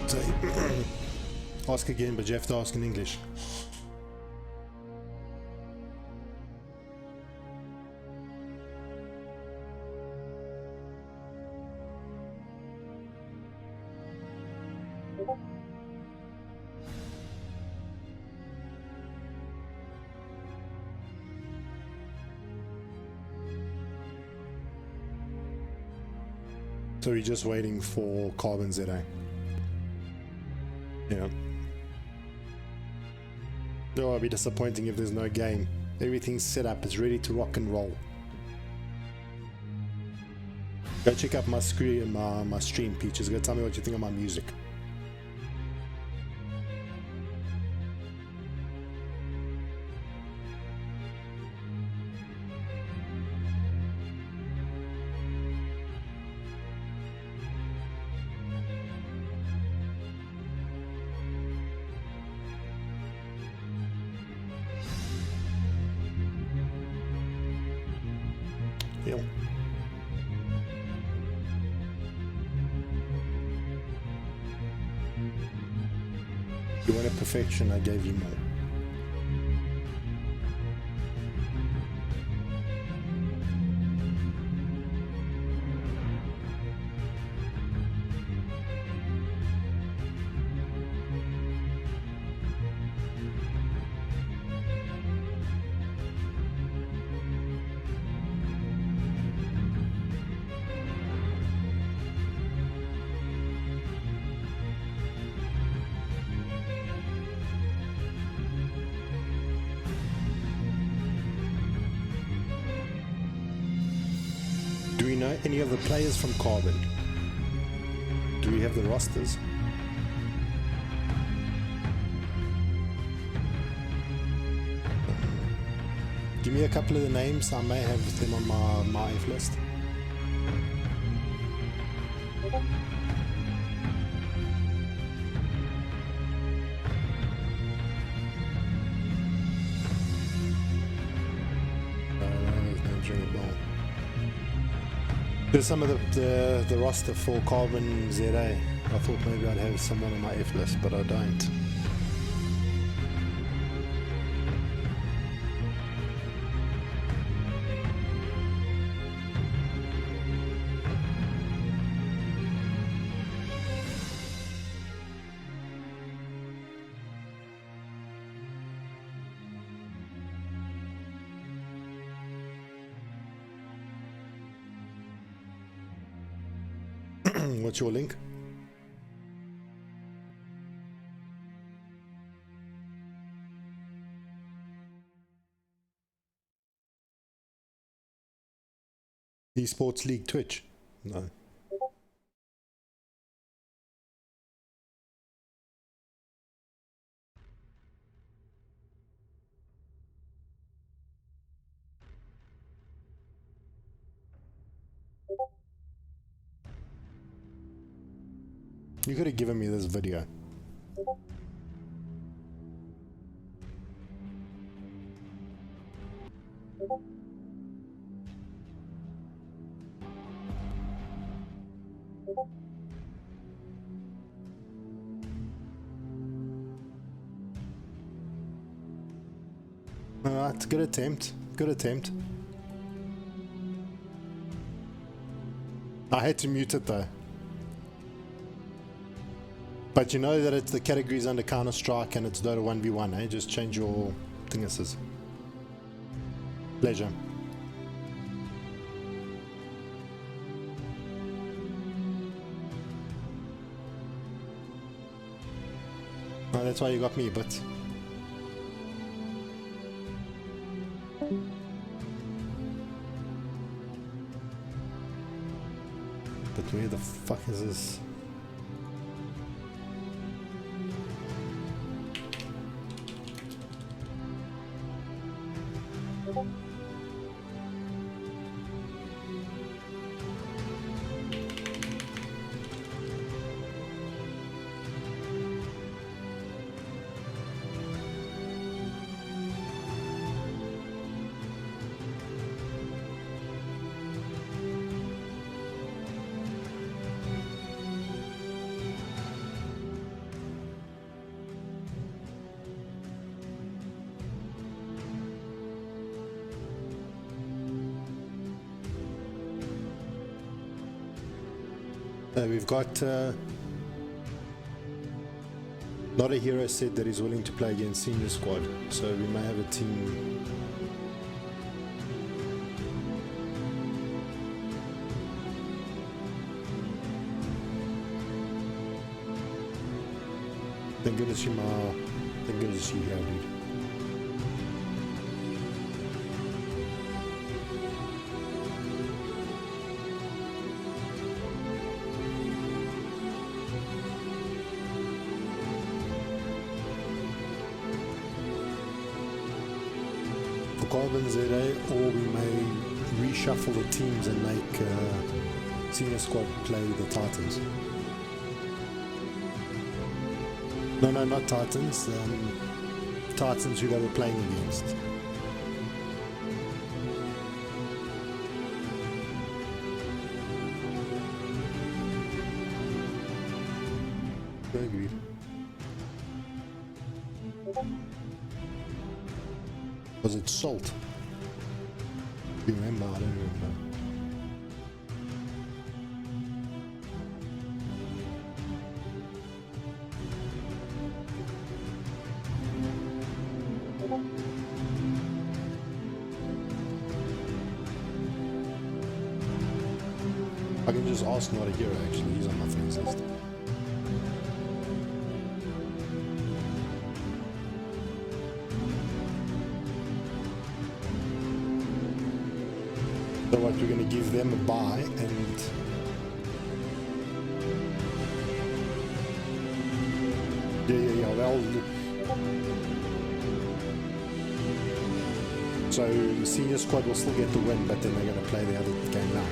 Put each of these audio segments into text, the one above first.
So, ask again, but you have to ask in English. So we're just waiting for Carbon ZA. Yeah. Oh, it'll be disappointing if there's no game. Everything's set up, it's ready to rock and roll. Go check out my screen, my stream, Peaches. Go tell me what you think of my music. Yeah. You wanted perfection, I gave you more. Do we know any of the players from Carbon? Do we have the rosters? Give me a couple of the names. I may have them on my F list. Names ring a bell. There's some of the roster for Carbon ZA. I thought maybe I'd have someone on my F list, but I don't. What's your link? Esports League Twitch? No. You could have given me this video. Alright, good attempt. Good attempt. I had to mute it though. But you know that it's the categories under Counter-Strike and it's Dota 1v1, eh? Just change your thinguses. Pleasure. Oh, that's why you got me, but... But where the fuck is this? We've got Not a Hero said that he's willing to play against Senior Squad, so we may have a team. Thank goodness you here, dude. Carbon ZA, or we may reshuffle the teams and make senior squad play the Titans. No, not Titans. Titans who they were playing against. Agreed. Was it salt? Do you remember? I don't remember. I can just ask Not a Hero, actually. He's on my friends list. So what, we're going to give them a buy and yeah, well, so the senior squad will still get the win, but then they're going to play the other game now.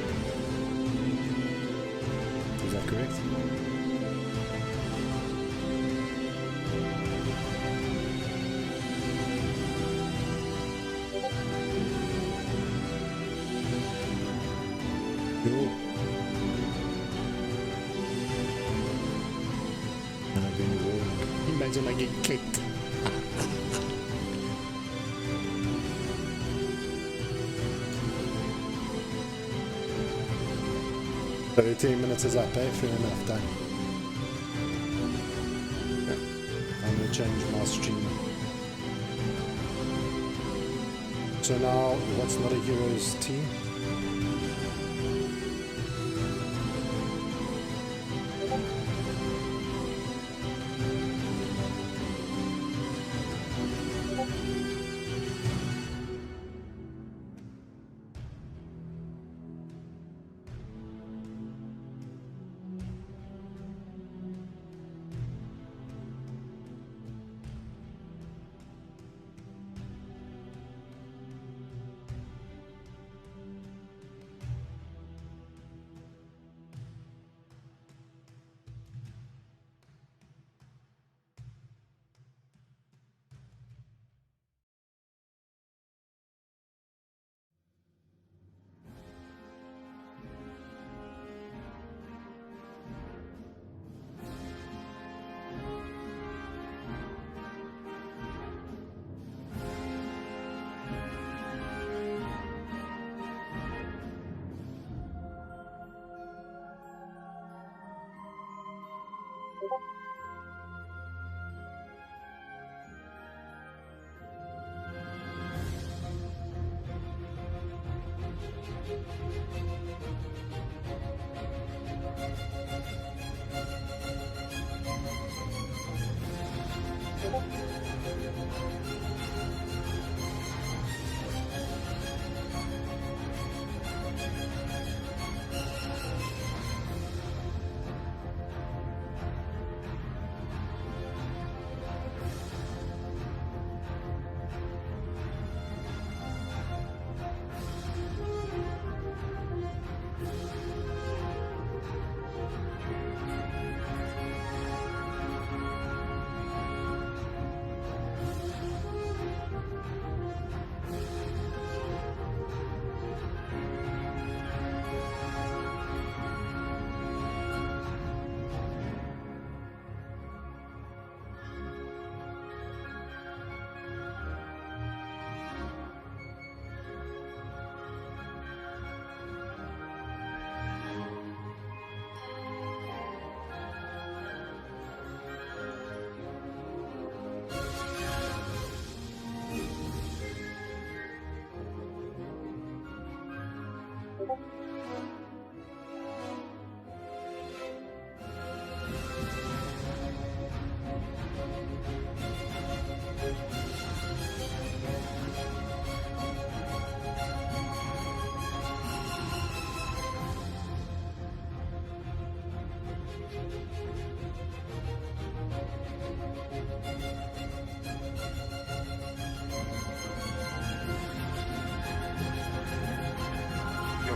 Is that correct? Cool. And I've been warned. Imagine I get kicked. 13 minutes is up, eh? Fair enough, done. Yeah. I'm going to change my stream. So now, what's Not a Hero's team?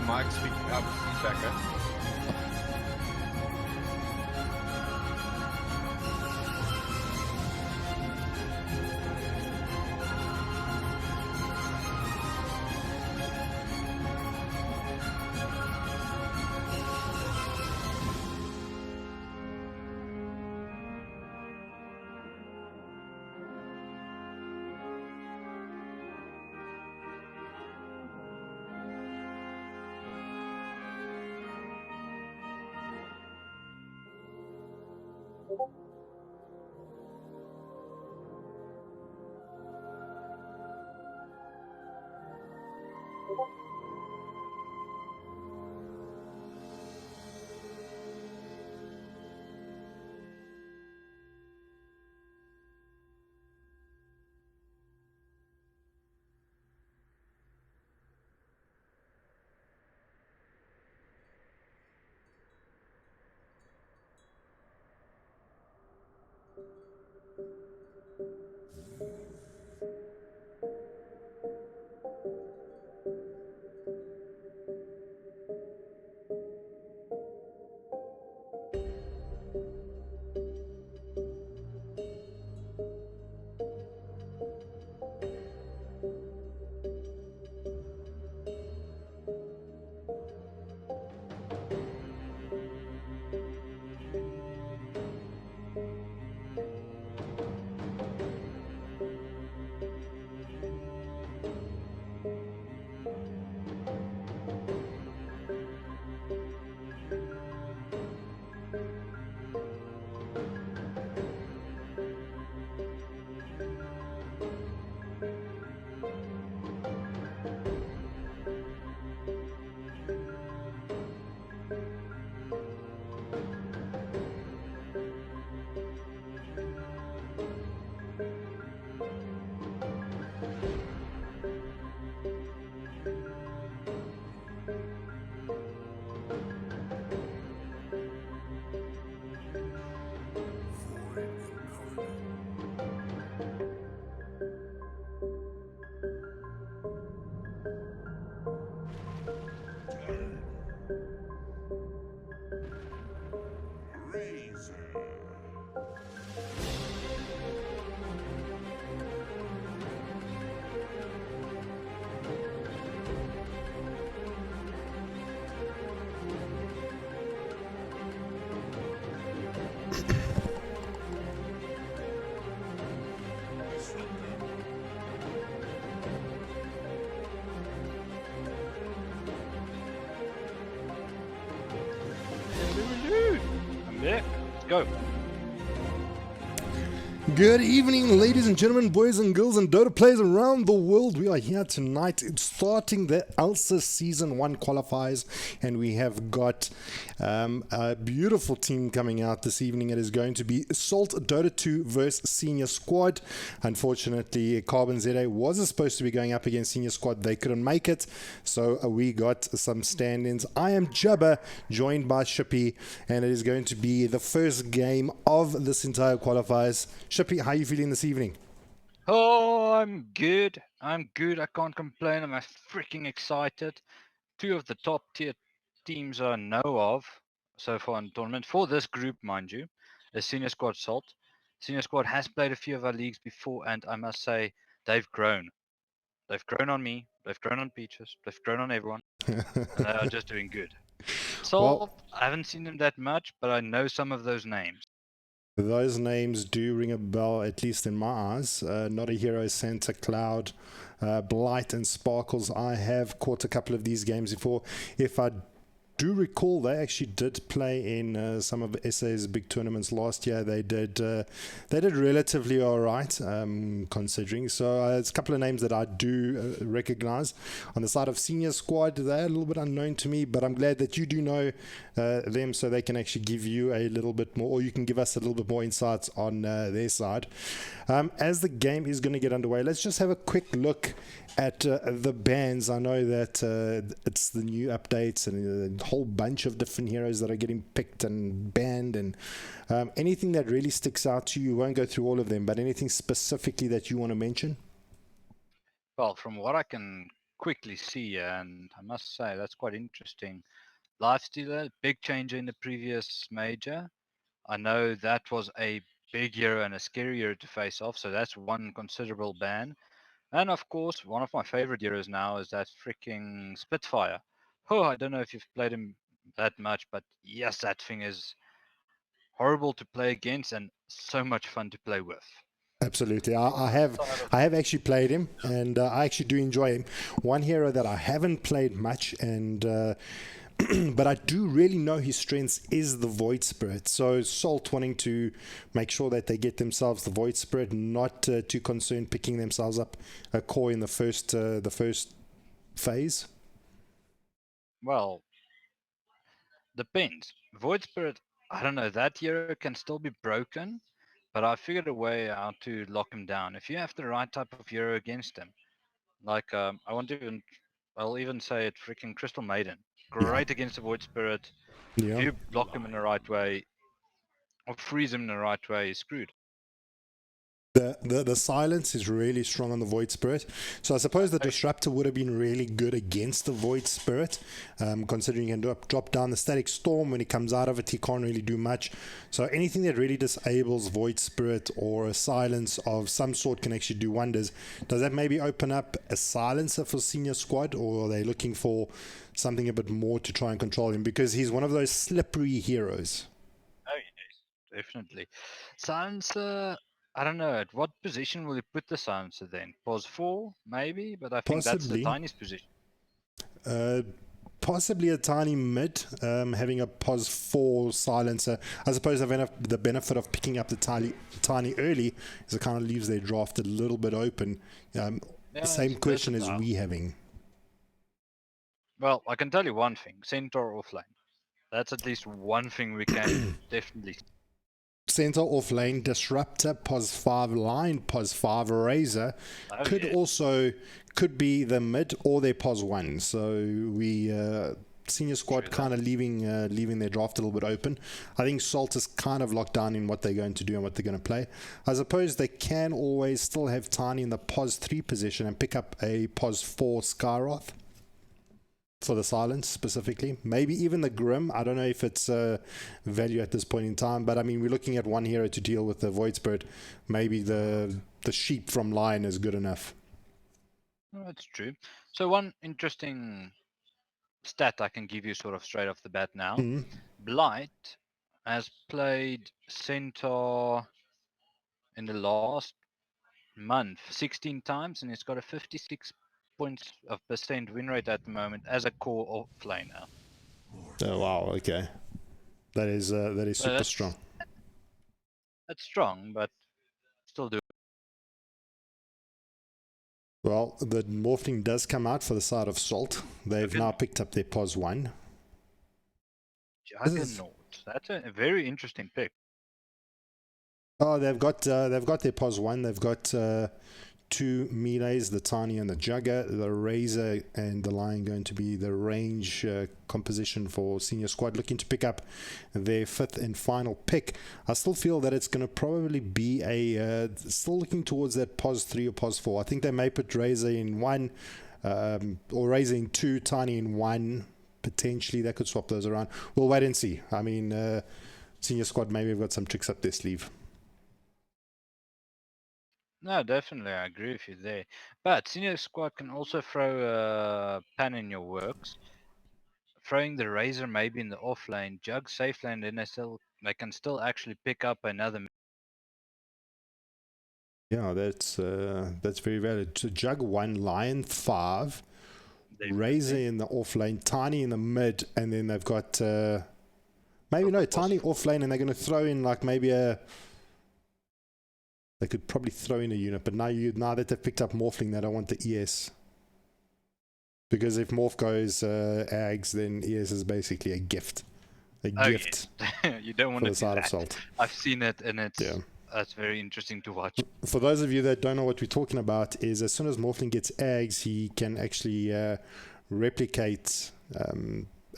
mic speaking up. Feedback, eh? I'm there. Let's go. Good evening, ladies and gentlemen, boys and girls, and Dota players around the world. We are here tonight starting the ELSA Season 1 qualifiers, and we have got a beautiful team coming out this evening. It is going to be Salt Dota 2 versus Senior Squad. Unfortunately, Carbon ZA was supposed to be going up against Senior Squad. They couldn't make it, so we got some stand-ins. I am Jabba, joined by Shippy, and it is going to be the first game of this entire qualifiers. Shippy, how are you feeling this evening? Oh, I'm good. I'm good. I can't complain. I'm freaking excited. Two of the top tier teams I know of so far in the tournament for this group, mind you, is Senior Squad Salt. Senior Squad has played a few of our leagues before, and I must say they've grown. They've grown on me. They've grown on Peaches. They've grown on everyone, and they are just doing good. Salt, I haven't seen them that much, but I know some of those names. Those names do ring a bell, at least in my eyes. Not a Hero, Santa Cloud, Blight, and Sparkles. I have caught a couple of these games before. If I do recall, they actually did play in some of SA's big tournaments last year. They did relatively all right, considering. So it's a couple of names that I do recognize. On the side of Senior Squad, they're a little bit unknown to me, but I'm glad that you do know them, so they can actually give you a little bit more, or you can give us a little bit more insights on their side. As the game is going to get underway, let's just have a quick look at the bans. I know that it's the new updates and a whole bunch of different heroes that are getting picked and banned, and anything that really sticks out to you. Won't go through all of them, but anything specifically that you want to mention? Well, from what I can quickly see, and I must say that's quite interesting. Lifestealer, big change in the previous major. I know that was a big hero and a scary hero to face off, so that's one considerable ban. And of course, one of my favorite heroes now is that freaking Spitfire. Oh, I don't know if you've played him that much, but yes, that thing is horrible to play against and so much fun to play with. Absolutely. On I the have side of I have actually played him, and I actually do enjoy him. One hero that I haven't played much, and but I do really know his strengths is the Void Spirit. So Salt wanting to make sure that they get themselves the Void Spirit, not too concerned picking themselves up a core in the first phase. well, depends. Void Spirit, I don't know, that hero can still be broken, but I figured a way how to lock him down. If you have the right type of hero against him, like I want to even, I'll even say it, freaking Crystal Maiden, Yeah, great against the Void Spirit. If yeah. you block him in the right way or freeze him in the right way, he's screwed. The silence is really strong on the Void Spirit. So I suppose the Disruptor would have been really good against the Void Spirit, considering you can drop down the Static Storm. When he comes out of it, he can't really do much. So anything that really disables Void Spirit or a silence of some sort can actually do wonders. Does that maybe open up a silencer for Senior Squad, or are they looking for something a bit more to try and control him? Because he's one of those slippery heroes. Oh, yes, definitely. Silencer, I don't know. At what position will you put the silencer then? Pause 4, maybe? But I think that's the Possibly. tiniest position. Uh, Possibly a tiny mid, having a pos 4 silencer. I suppose the benefit of picking up the tiny early is it kind of leaves their draft a little bit open. Yeah, Same it's question as versatile. we having. Well, I can tell you one thing: Centaur offlane. That's at least one thing we can definitely. Center off lane, disruptor, pos 5 line, pos 5 razor Oh could yeah, also could be the mid or their pos 1. So we senior squad true kind that. of leaving their draft a little bit open. I think Salt is kind of locked down in what they're going to do and what they're going to play. I suppose they can always still have Tiny in the pos 3 position and pick up a pos 4 Skyroth for the silence specifically. Maybe even the Grim. I don't know if it's value at this point in time, but I mean, we're looking at one hero to deal with the Void Spirit. Maybe the sheep from Lion is good enough. No, that's true. So one interesting stat I can give you sort of straight off the bat now. Mm. Blight has played Centaur in the last month 16 times, and it's got a 56 points of percent win rate at the moment as a core offlaner. Oh wow, okay. That is So super strong. that's strong, but still do. Well, the Morphling does come out for the side of Salt. They've now picked up their pos 1. Juggernaut. That's a very interesting pick. Oh, they've got their pos 1. They've got 2 melees, the Tiny and the Jugger. The Razor and the Lion going to be the range composition for Senior Squad, looking to pick up their 5th and final pick. I still feel that it's going to probably be still looking towards that pos 3 or pos 4. I think they may put Razor in 1 or Razor in 2, Tiny in 1. Potentially, they could swap those around. We'll wait and see. I mean, Senior Squad maybe have got some tricks up their sleeve. No, definitely, I agree with you there. But Senior Squad can also throw a pan in your works. Throwing the Razor maybe in the off lane, Jug safe lane, then they can still actually pick up another. Yeah, that's very valid. So Jug 1, Lion 5, Razor in the off lane, Tiny in the mid, and then they've got maybe no Tiny off lane, and they're going to throw in like maybe they could probably throw in a unit, but now that they've picked up Morphling, they don't want the ES. Because if Morph goes Ags, then ES is basically a gift. A gift. Yes. You don't want to the do side that. of Salt. I've seen it, and that's very interesting to watch. For those of you that don't know what we're talking about, is as soon as Morphling gets Ags, he can actually replicate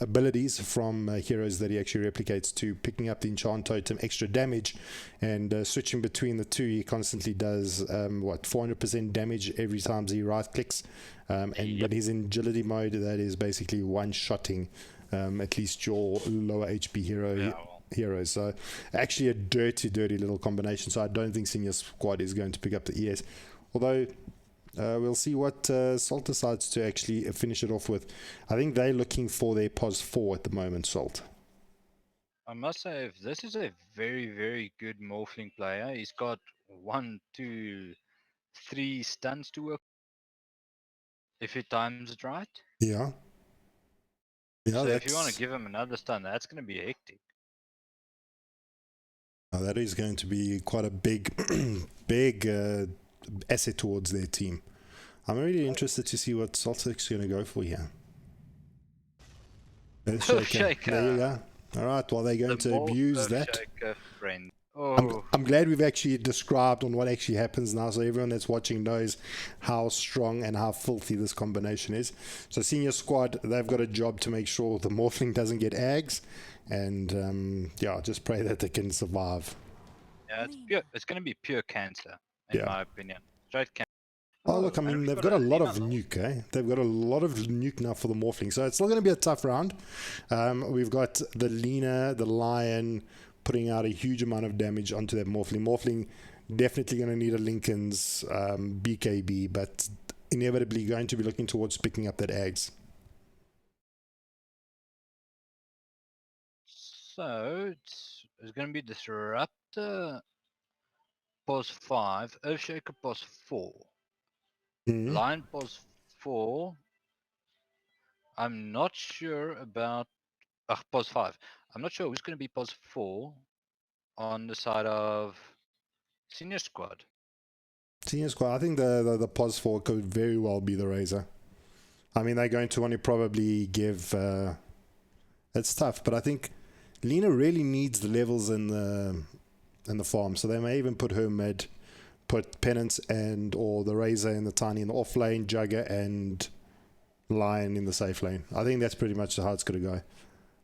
abilities from heroes that he actually replicates to picking up the enchant totem, extra damage, and switching between the two. He constantly does 400% damage every time he right clicks, and when he's in agility mode, that is basically one-shotting at least your lower HP heroes. So actually a dirty little combination. So I don't think Senior Squad is going to pick up the ES, although we'll see what Salt decides to actually finish it off with. I think they're looking for their POS 4 at the moment, Salt. I must say, if this is a very good Morphling player. He's got 1, 2, 3 stuns to work if he times it right. Yeah. So if you want to give him another stun, that's going to be hectic. That is going to be quite a big asset towards their team. I'm really interested to see what Salt's going to go for here. Shaker. There you go. All right, well, they're going to abuse that. Friend. Oh. I'm glad we've actually described on what actually happens now, so everyone that's watching knows how strong and how filthy this combination is. So Senior Squad, they've got a job to make sure the Morphling doesn't get Ags, and just pray that they can survive. Yeah, it's going to be pure cancer, in my opinion. Straight cancer. Oh, look, I mean, they've got a lot of nuke, eh? They've got a lot of nuke now for the Morphling, so it's still going to be a tough round. We've got the Lina, the Lion, putting out a huge amount of damage onto that Morphling. Morphling definitely going to need a Lincoln's BKB, but inevitably going to be looking towards picking up that Ags. So it's going to be Disruptor POS 5, Earthshaker POS 4, Lion POS 4. I'm not sure about POS 5. I'm not sure who's going to be POS 4 on the side of Senior Squad. Senior Squad, I think the POS 4 could very well be the Razor. I mean, they're going to want to probably give... it's tough, but I think Lina really needs the levels in the farm, so they may even put her mid, put Penance or the Razor in the Tiny in the off lane, Jugger and Lion in the safe lane. I think that's pretty much how it's going to go.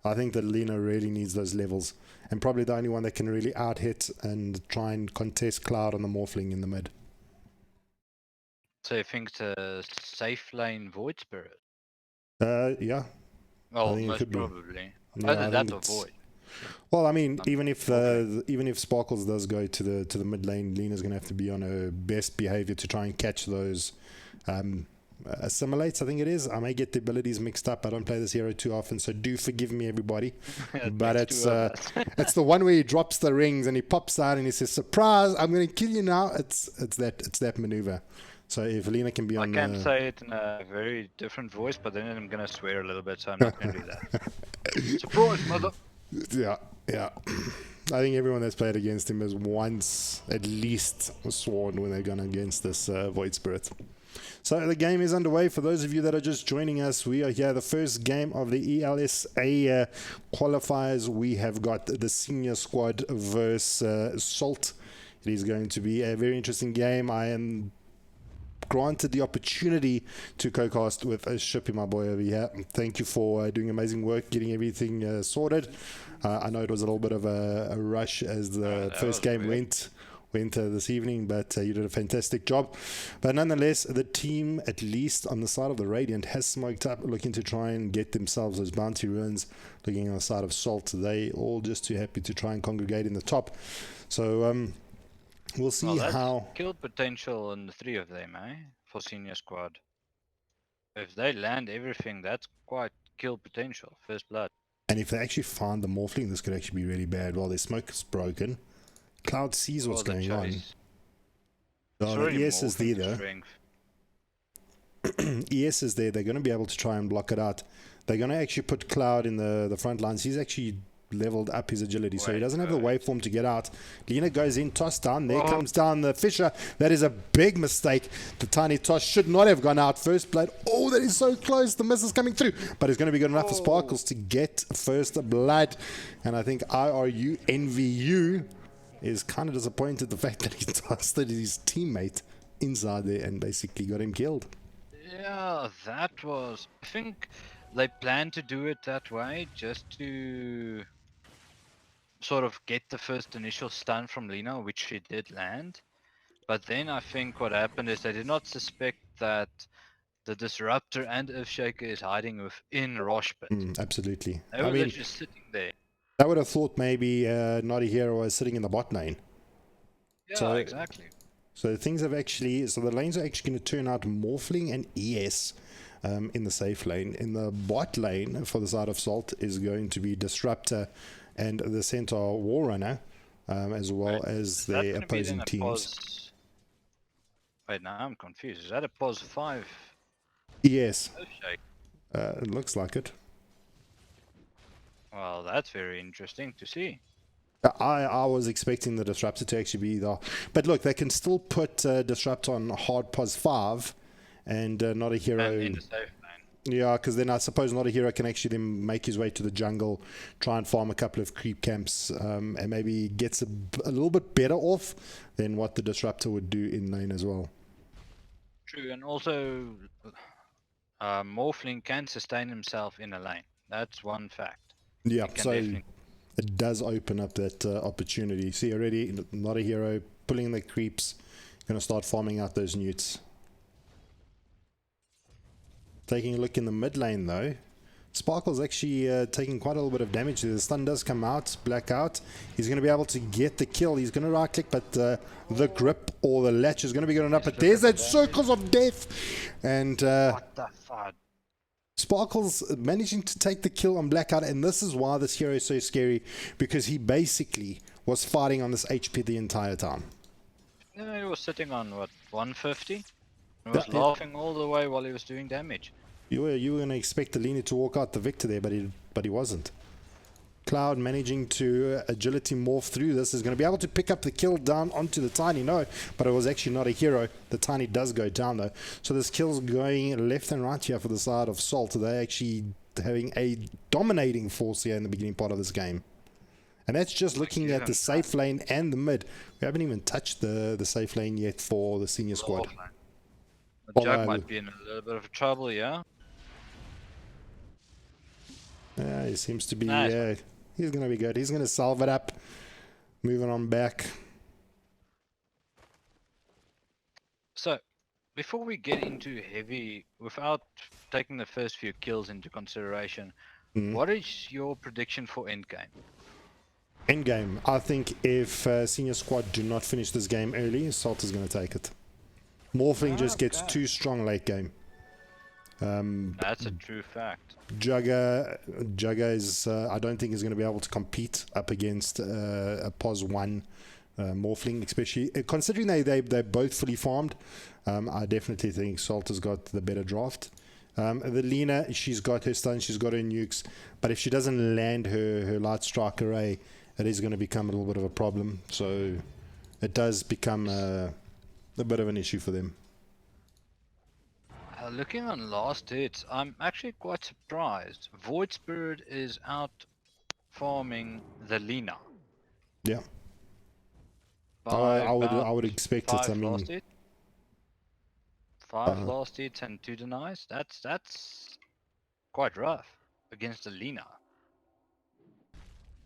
I think that Lina really needs those levels, and probably the only one that can really out-hit and try and contest Cloud on the Morphling in the mid. So you think it's a safe lane Void Spirit? Yeah. Well, most probably. Yeah, Either that or Void. Well, I mean, even if Sparkles does go to the mid lane, Lina's going to have to be on her best behavior to try and catch those assimilates, I think it is. I may get the abilities mixed up. I don't play this hero too often, so do forgive me, everybody. But it's the one where he drops the rings and he pops out and he says, "Surprise! I'm going to kill you now." It's that maneuver. So if Lina can be on... I can say it in a very different voice, but then I'm going to swear a little bit, so I'm not going to do that. Surprise, mother! Yeah. I think everyone that's played against him has once at least sworn when they're gone against this Void Spirit. So the game is underway. For those of you that are just joining us, we are here. The first game of the ELSA qualifiers. We have got the Senior Squad versus Salt. It is going to be a very interesting game. I am granted the opportunity to co-cast with Shippy, my boy over here. Thank you for doing amazing work, getting everything sorted. I know it was a little bit of a rush as the first game went this evening, but you did a fantastic job. But nonetheless, the team, at least on the side of the Radiant, has smoked up, looking to try and get themselves those bounty ruins. Looking on the side of Salt, they all just too happy to try and congregate in the top. So we'll see how... Killed potential in the three of them, for Senior Squad. If they land everything, that's quite kill potential. First blood. And if they actually find the Morphling, this could actually be really bad. While their smoke is broken, Cloud sees what's going on. Oh, the ES is there, though. ES is there. They're going to be able to try and block it out. They're going to actually put Cloud in the front lines. He's actually leveled up his agility, so he doesn't have the waveform to get out. Lina goes in, toss down. There comes down the Fisher. That is a big mistake. The tiny toss should not have gone out. First blood. Oh, that is so close. The miss is coming through, but it's going to be good enough for Sparkles to get first blood. And I think IRU NVU is kind of disappointed the fact that he tossed his teammate inside there and basically got him killed. Yeah, that was... I think they plan to do it that way just to sort of get the first initial stun from Lina, which she did land. But then I think what happened is they did not suspect that the Disruptor and Earthshaker is hiding within Rosh Pit. Absolutely. They I were mean, literally sitting there. I would have thought maybe Not a Hero was sitting in the bot lane. Yeah, exactly. So things have actually, so the lanes are actually going to turn out Morphling and ES in the safe lane. In the bot lane for the side of Salt is going to be Disruptor and the Centaur Warrunner, as well as the opposing teams. Wait, now I'm confused. Is that a pos 5? Yes, Earthshake? it looks like it. Well, that's very interesting to see. I was expecting the Disruptor to actually be there. But look, they can still put Disruptor on hard pos 5 and Not a Hero. And in the safe lane. Yeah, because then I suppose Not a Hero can actually then make his way to the jungle, try and farm a couple of creep camps, and maybe gets a little bit better off than what the Disruptor would do in lane as well. True, and also Morphling can sustain himself in a lane. That's one fact. Yeah, so it does open up that opportunity. See, already Not a Hero pulling the creeps, going to start farming out those newts. Taking a look in the mid lane though, Sparkle's actually taking quite a little bit of damage there. The stun does come out, blackout. He's going to be able to get the kill. He's going to right click, but the grip or the latch is going to be good enough. But there's that circles of death. And what the fuck? Sparkle's managing to take the kill on blackout. And this is why this hero is so scary, because he basically was fighting on this HP the entire time. Yeah, he was sitting on what, 150? He was laughing all the way while he was doing damage. You were going to expect the Lina to walk out the victor there, but he wasn't. Cloud managing to agility morph through this is going to be able to pick up the kill down onto the Tiny. No, but it was actually Not a Hero. The Tiny does go down though. So this kill's going left and right here for the side of Salt. They're actually having a dominating force here in the beginning part of this game. And that's just looking at the safe lane and the mid. We haven't even touched the safe lane yet for the senior squad. The Jug might be in a little bit of trouble, yeah? Yeah, he seems to be, he's going to be good. He's going to solve it up. Moving on back. So, before we get into heavy, without taking the first few kills into consideration, what is your prediction for endgame? Endgame, I think if senior squad do not finish this game early, Salt is going to take it. Morphling just gets too strong late game. That's a true fact. Jugger is, I don't think is going to be able to compete up against a POS 1 Morphling, especially considering they're both fully farmed. I definitely think Salt has got the better draft. The Lina, she's got her stun, she's got her nukes, but if she doesn't land her light strike array, it is going to become a little bit of a problem. So it does become a bit of an issue for them. Looking on last hits, I'm actually quite surprised. Void Spirit is out farming the Lina. Yeah. I would expect it. I mean, five last hits and 2 denies. That's quite rough against the Lina.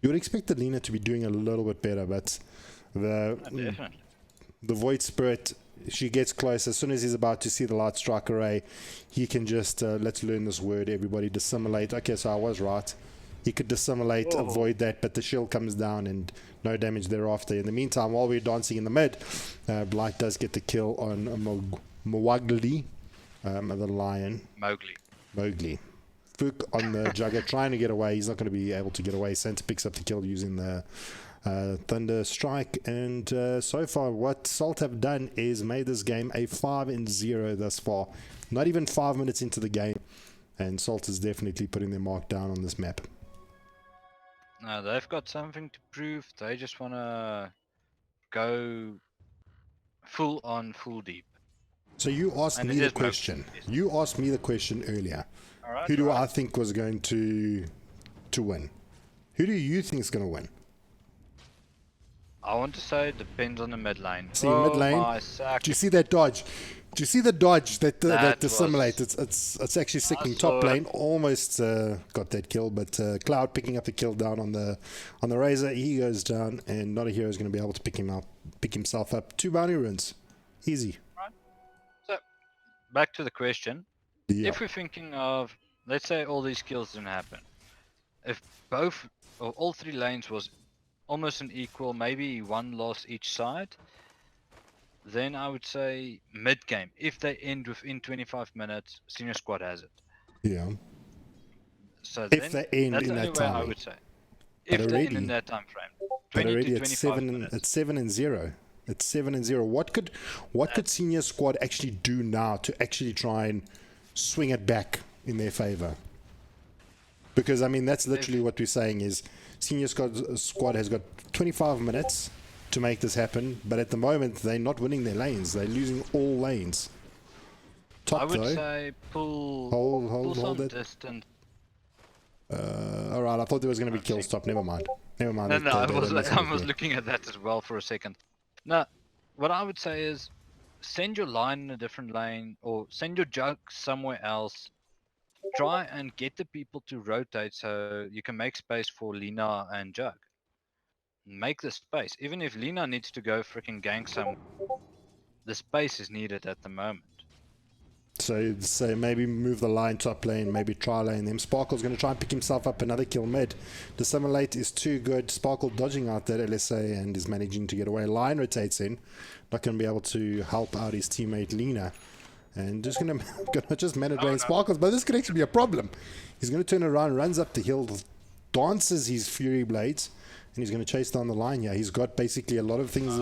You would expect the Lina to be doing a little bit better, but the Void Spirit, she gets close. As soon as he's about to see the light strike array, he can just, let's learn this word, everybody, dissimulate. Okay, so I was right. He could dissimulate, avoid that, but the shield comes down and no damage thereafter. In the meantime, while we're dancing in the mid, Blight does get the kill on Mowgli, the lion. Mowgli. Fook on the Jugger, trying to get away. He's not going to be able to get away. Santa picks up the kill using the Thunder Strike, and so far what Salt have done is made this game a 5-0 thus far. Not even 5 minutes into the game, and Salt is definitely putting their mark down on this map. No, they've got something to prove. They just want to go full on, full deep. So you asked me the question. You asked me the question earlier. Who do I think was going to win? Who do you think is going to win? I want to say it depends on the mid lane. See, mid lane. My sack. Do you see that dodge? Do you see the dodge that That dissimulate? was- It's actually sickening. saw Top it. lane almost got that kill, but Cloud picking up the kill down on the Razor. He goes down, and Not a Hero is going to be able to pick himself up. 2 bounty runes, easy. So, back to the question. Yeah, If we're thinking of, let's say all these kills didn't happen. If both or all 3 lanes was almost an equal, maybe 1 loss each side, then I would say mid game. If they end within 25 minutes, senior squad has it. yeah. So If then they end that's in the only that way I timing. would say. But If they end already- in that time frame, But 20 already to it's 25 7 minutes. it's 7-0. It's 7-0. What could senior squad actually do now to actually try and swing it back in their favor? Because I mean that's literally what we're saying is senior squad has got 25 minutes to make this happen, but at the moment they're not winning their lanes. They're losing all lanes. Top I would though. say pull Hold some it. distance. All right, I thought there was going to be kill stop. Never mind. Never mind. No, They- no, I they was messing I with was me. looking at that as well for a second. Now, what I would say is send your line in a different lane or send your jug somewhere else. Try and get the people to rotate so you can make space for Lina and Jug. Make the space. Even if Lina needs to go freaking gank somewhere, the space is needed at the moment. So maybe move the line top lane, maybe try lane them. Sparkle's going to try and pick himself up another kill mid. Dissimulate is too good. Sparkle dodging out that LSA and is managing to get away. Line rotates in, not going to be able to help out his teammate Lina. And just going to just mana drain Sparkles, but this could actually be a problem. He's going to turn around, runs up the hill, dances his Fury Blades, and he's going to chase down the line here. He's got basically a lot of things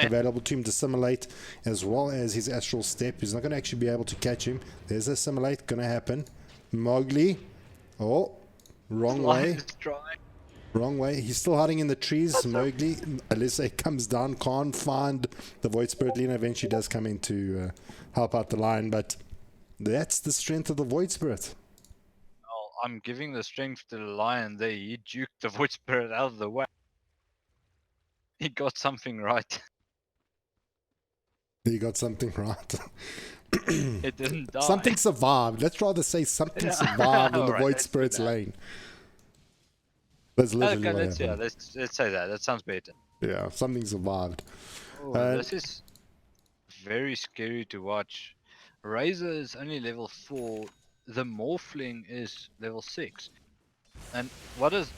available to him to assimilate, as well as his Astral Step. He's not going to actually be able to catch him. There's assimilate going to happen. Mowgli. Oh, wrong way. Wrong way. He's still hiding in the trees. Mowgli, Alyssa comes down, can't find the Void Spirit. Lina eventually does come in to help out the line, but that's the strength of the Void Spirit. Oh, I'm giving the strength to the lion there. He juked the Void Spirit out of the way. He got something right. You got something right. It didn't die. Something survived. Let's rather say something survived in the Alright, Void let's do Spirit's that. lane. That's literally Okay, what happened. let's say that. That sounds better. Yeah, something survived. Oh, Uh, this is very scary to watch. Razor is only level 4. The Morphling is level 6. And what does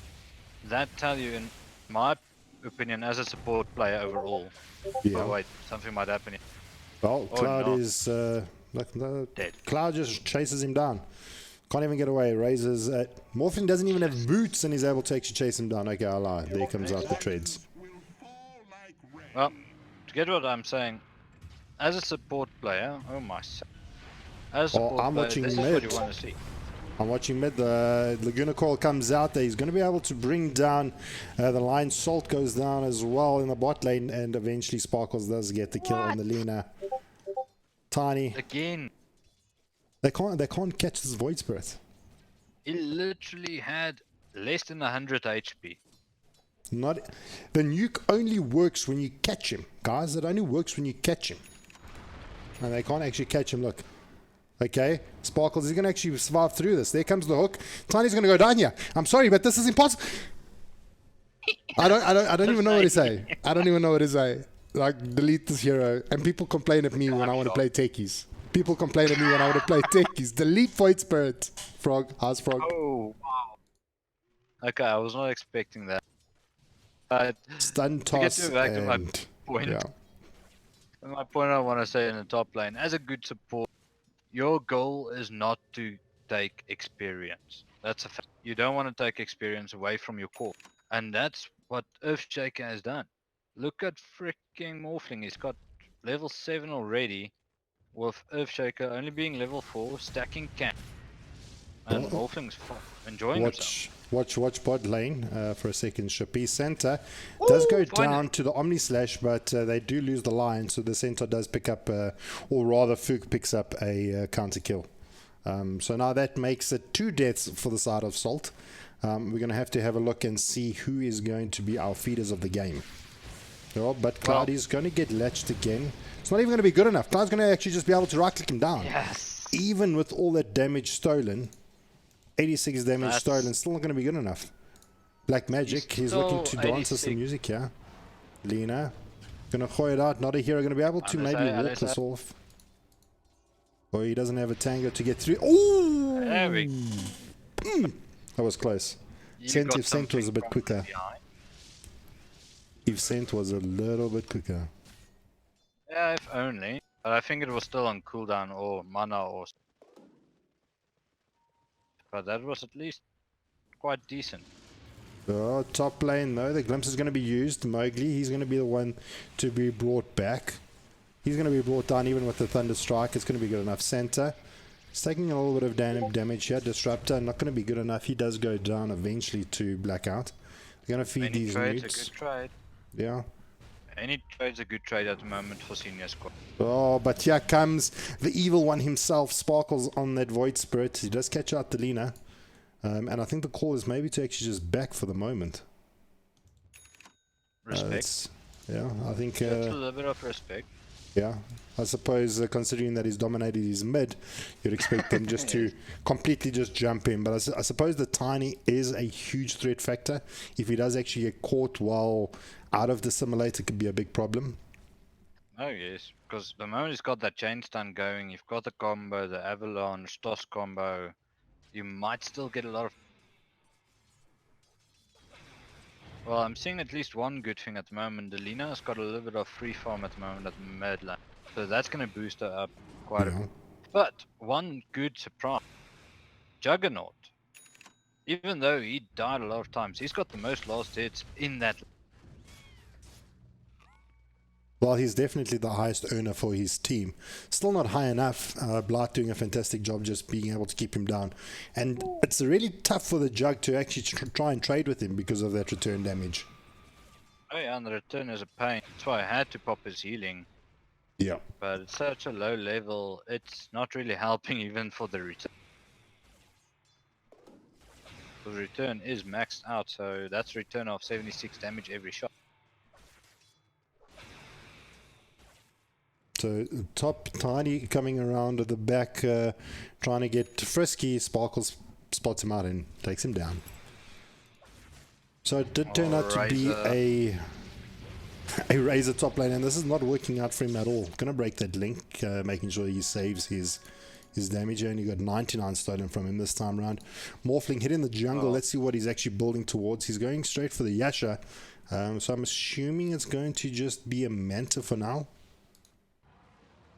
that tell you, in my opinion, as a support player overall? Yeah. Oh wait, something might happen here. Well, Oh, Cloud no. is no, Dead. Cloud just chases him down. Can't even get away. Razor's Morphling doesn't even have boots and he's able to actually chase him down. Okay, I lie. There comes out the treads. Well, to get what I'm saying, as a support player, oh my. As a Oh, support I'm player, watching this mid. is what you want to see. I'm watching mid. The Laguna Call comes out there. He's going to be able to bring down the line. Salt goes down as well in the bot lane, and eventually Sparkles does get the kill on the Lina. Tiny. Again, They can't catch this Void Spirit. he literally had less than 100 HP. Not the nuke only works when you catch him, guys. It only works when you catch him, and they can't actually catch him. Look, okay, Sparkles is going to actually survive through this. There comes the hook. Tiny's going to go down here. I'm sorry, but this is impossible. I don't even know what to say. I don't even know what to say. Like, delete this hero. And people complain at me when I want to play techies. People complain at me when I want to play techies. Delete Void Spirit. Frog, house frog. Oh wow. Okay, I was not expecting that. But Stun to get toss back to my and point, yeah. my point I want to say in the top lane, as a good support, your goal is not to take experience. That's a fact. You don't want to take experience away from your core. And that's what Earthshaker has done. Look at freaking Morphling. He's got level 7 already, with Earthshaker only being level 4, stacking camp. And Morphling's enjoying himself. Watch bot lane for a second. Shapi Center does go down to the Omni Slash, but they do lose the line, so the Centaur does pick up, or rather Fook picks up a counter kill. So now that makes it 2 deaths for the side of Salt. We're going to have a look and see who is going to be our feeders of the game. Oh, but Cloud is going to get latched again. It's not even going to be good enough. Cloud's going to actually just be able to right-click him down. Yes. Even with all that damage stolen, 86 damage stolen, still not going to be good enough. Black Magic, he's looking to dance us some music here. Lena, going to gooi it out. Not a hero going to be able to maybe walk this off. Or he doesn't have a tango to get through. Oh! There we go. That was close. If Sent was a bit quicker. If Sent was a little bit quicker. Yeah, if only. But I think it was still on cooldown or mana or... But that was at least quite decent. Oh, top lane though. The glimpse is going to be used. Mowgli, he's going to be the one to be brought back. He's going to be brought down even with the Thunder Strike. It's going to be good enough. Center. He's taking a little bit of damage here. Disruptor, not going to be good enough. He does go down eventually to Blackout. They're going to feed these nukes. A good trade. Yeah. Any trade's a good trade at the moment for senior squad. Oh, but here comes the evil one himself. Sparkles on that Void Spirit. He does catch out the Lena. And I think the call is maybe to actually just back for the moment. Respect. Yeah, I think... That's a little bit of respect. Yeah, I suppose considering that he's dominated his mid, you'd expect them just to completely just jump in. But I suppose the Tiny is a huge threat factor. If he does actually get caught while out of the simulator, it could be a big problem. Oh yes, because the moment he's got that chain stun going, you've got the combo, the avalanche, toss combo, you might still get a lot of... Well, I'm seeing at least one good thing at the moment. The Lina's got a little bit of free farm at the moment at the mid lane. So that's going to boost her up quite a bit. But one good surprise. Juggernaut. Even though he died a lot of times, he's got the most last hits in that. Well, he's definitely the highest earner for his team. Still not high enough. Blight doing a fantastic job just being able to keep him down. And it's really tough for the Jug to actually try and trade with him because of that return damage. Oh yeah, and the return is a pain. That's why I had to pop his healing. Yeah. But it's such a low level, it's not really helping even for the return. The return is maxed out, so that's a return of 76 damage every shot. So top Tiny coming around at the back, trying to get frisky. Sparkles spots him out and takes him down. So it did turn out to be a Razor top lane, and this is not working out for him at all. Gonna break that link, making sure he saves his damage. He only got 99 stolen from him this time around. Morphling hitting the jungle. Let's see what he's actually building towards. He's going straight for the Yasha. So I'm assuming it's going to just be a Manta for now.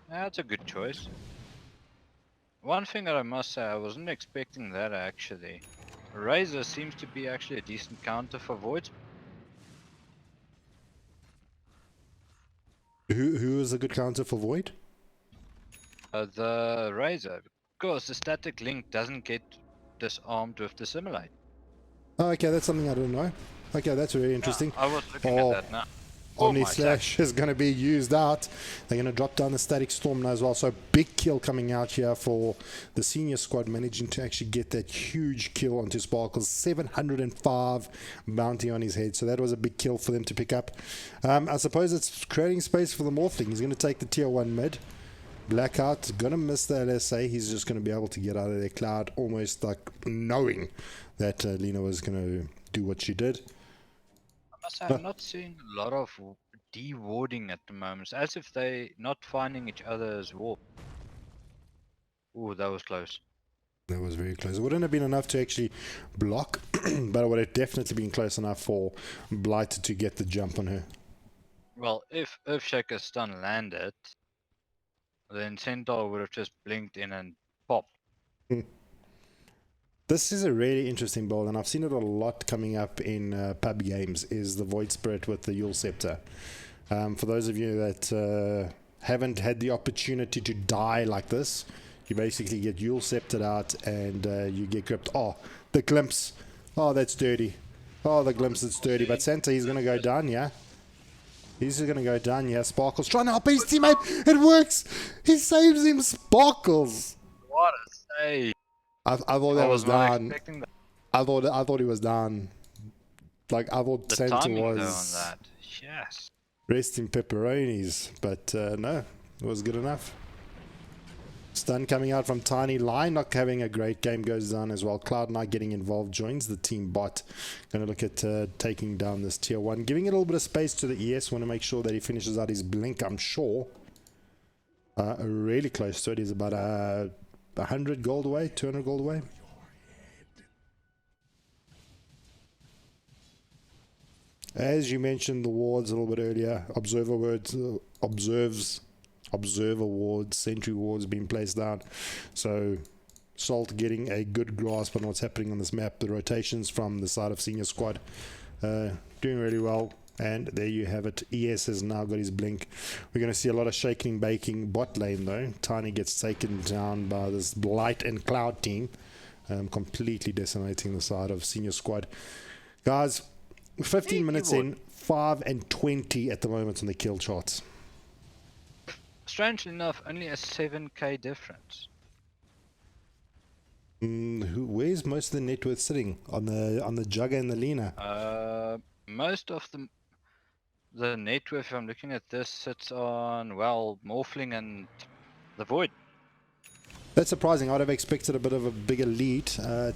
That's a good choice. One thing that I must say, I wasn't expecting that actually. Razor seems to be actually a decent counter for Voids. Who is a good counter for Void? The Razor, because the static link doesn't get disarmed with the simulate. Oh, okay, that's something I don't know. Okay, that's very interesting. Yeah, I was looking at that now. Omni Slash is going to be used out. They're going to drop down the Static Storm now as well. So big kill coming out here for the senior squad, managing to actually get that huge kill onto Sparkles. 705 bounty on his head. So that was a big kill for them to pick up. I suppose it's creating space for the Morphling. He's going to take the tier 1 mid. Blackout, going to miss the LSA. He's just going to be able to get out of their Cloud almost like knowing that Lena was going to do what she did. I'm not seeing a lot of de-warding at the moment. It's as if they're not finding each other as well. Ooh, that was close. That was very close. It wouldn't have been enough to actually block, but it would have definitely been close enough for Blight to get the jump on her. Well, if Earthshaker's stun landed, then Centaur would have just blinked in and popped. This is a really interesting build, and I've seen it a lot coming up in pub games, is the Void Spirit with the Yule Scepter. For those of you that haven't had the opportunity to die like this, you basically get Yule Sceptered out and you get gripped. Oh, the glimpse. Oh, that's dirty. Oh, the glimpse, it's dirty. But Santa, he's going to go down, yeah? He's going to go down, yeah? Sparkles trying to help his teammate. It works. He saves him, Sparkles. What a save. I thought that was down. That. I thought he was down. Like I thought the Santa timing was. Though on that. Yes. Rest in pepperonis, but no, it was good enough. Stun coming out from Tiny. Lion having a great game goes down as well. Cloud9 getting involved, joins the team bot. Going to look at taking down this tier 1. Giving it a little bit of space to the ES. Want to make sure that he finishes out his blink, I'm sure. Really close to it. He's about 100 gold away, 200 gold away. As you mentioned, the wards a little bit earlier. Observer wards, sentry wards being placed down. So Salt getting a good grasp on what's happening on this map. The rotations from the side of senior squad doing really well. And there you have it. ES has now got his blink. We're going to see a lot of shaking baking bot lane though. Tiny gets taken down by this Blight and Cloud team, completely decimating the side of senior squad. Guys, 15 minutes in, 5 and 20 at the moment on the kill charts. Strangely enough, only a 7k difference. Where's most of the net worth sitting? On the Jugger and the Lina? Most of the net worth, if I'm looking at this, sits on, well, Morphling and the Void. That's surprising. I'd have expected a bit of a bigger lead.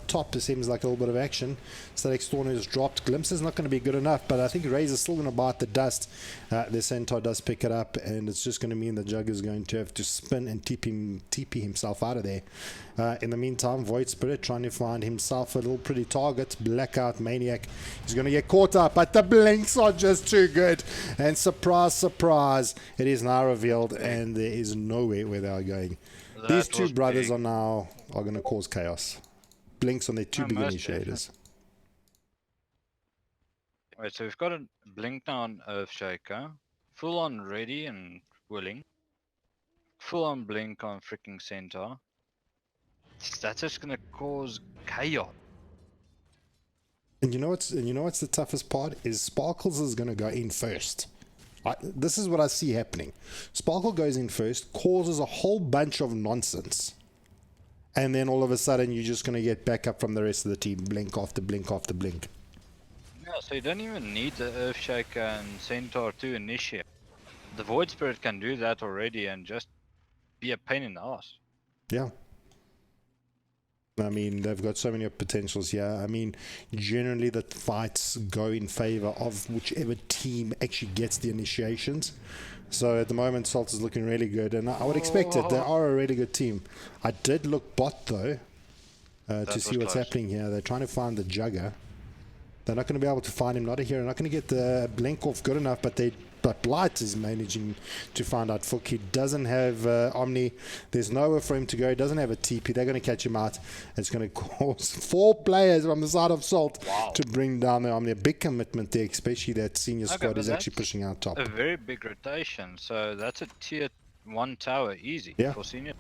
Top seems like a little bit of action. Static Storm has dropped. Glimpse is not going to be good enough, but I think Razor's still going to bite the dust. The Centaur does pick it up, and it's just going to mean the Jug is going to have to spin and TP himself out of there. In the meantime, Void Spirit trying to find himself a little pretty target. Blackout Maniac. He's going to get caught up, but the blinks are just too good. And surprise, surprise, it is now revealed, and there is nowhere where they are going. These two brothers are going to cause chaos. Blinks on their two big initiators. Alright, so we've got a blink now on Earthshaker. Full on ready and willing. Full on blink on freaking Centaur. That's just going to cause chaos. And you know what's the toughest part is Sparkles is going to go in first. This is what I see happening. Sparkle goes in first, causes a whole bunch of nonsense, and then all of a sudden you're just going to get back up from the rest of the team, blink after blink after blink. Yeah, so you don't even need the Earthshaker and Centaur to initiate. The Void Spirit can do that already and just be a pain in the ass. Yeah. I mean, they've got so many potentials here. I mean, generally the fights go in favor of whichever team actually gets the initiations. So at the moment, Salt is looking really good, and I would expect it. They are a really good team. I did look bot, though, to see what's happening here. They're trying to find the Jugger. They're not going to be able to find him. Not here. They're not going to get the blink off good enough, but Blight is managing to find out Fook. He doesn't have Omni. There's nowhere for him to go. He doesn't have a TP. They're going to catch him out. It's going to cause 4 players from the side of Salt to bring down the Omni. A big commitment there, especially that senior squad is actually pushing out top. A very big rotation. So that's a tier 1 tower easy for senior.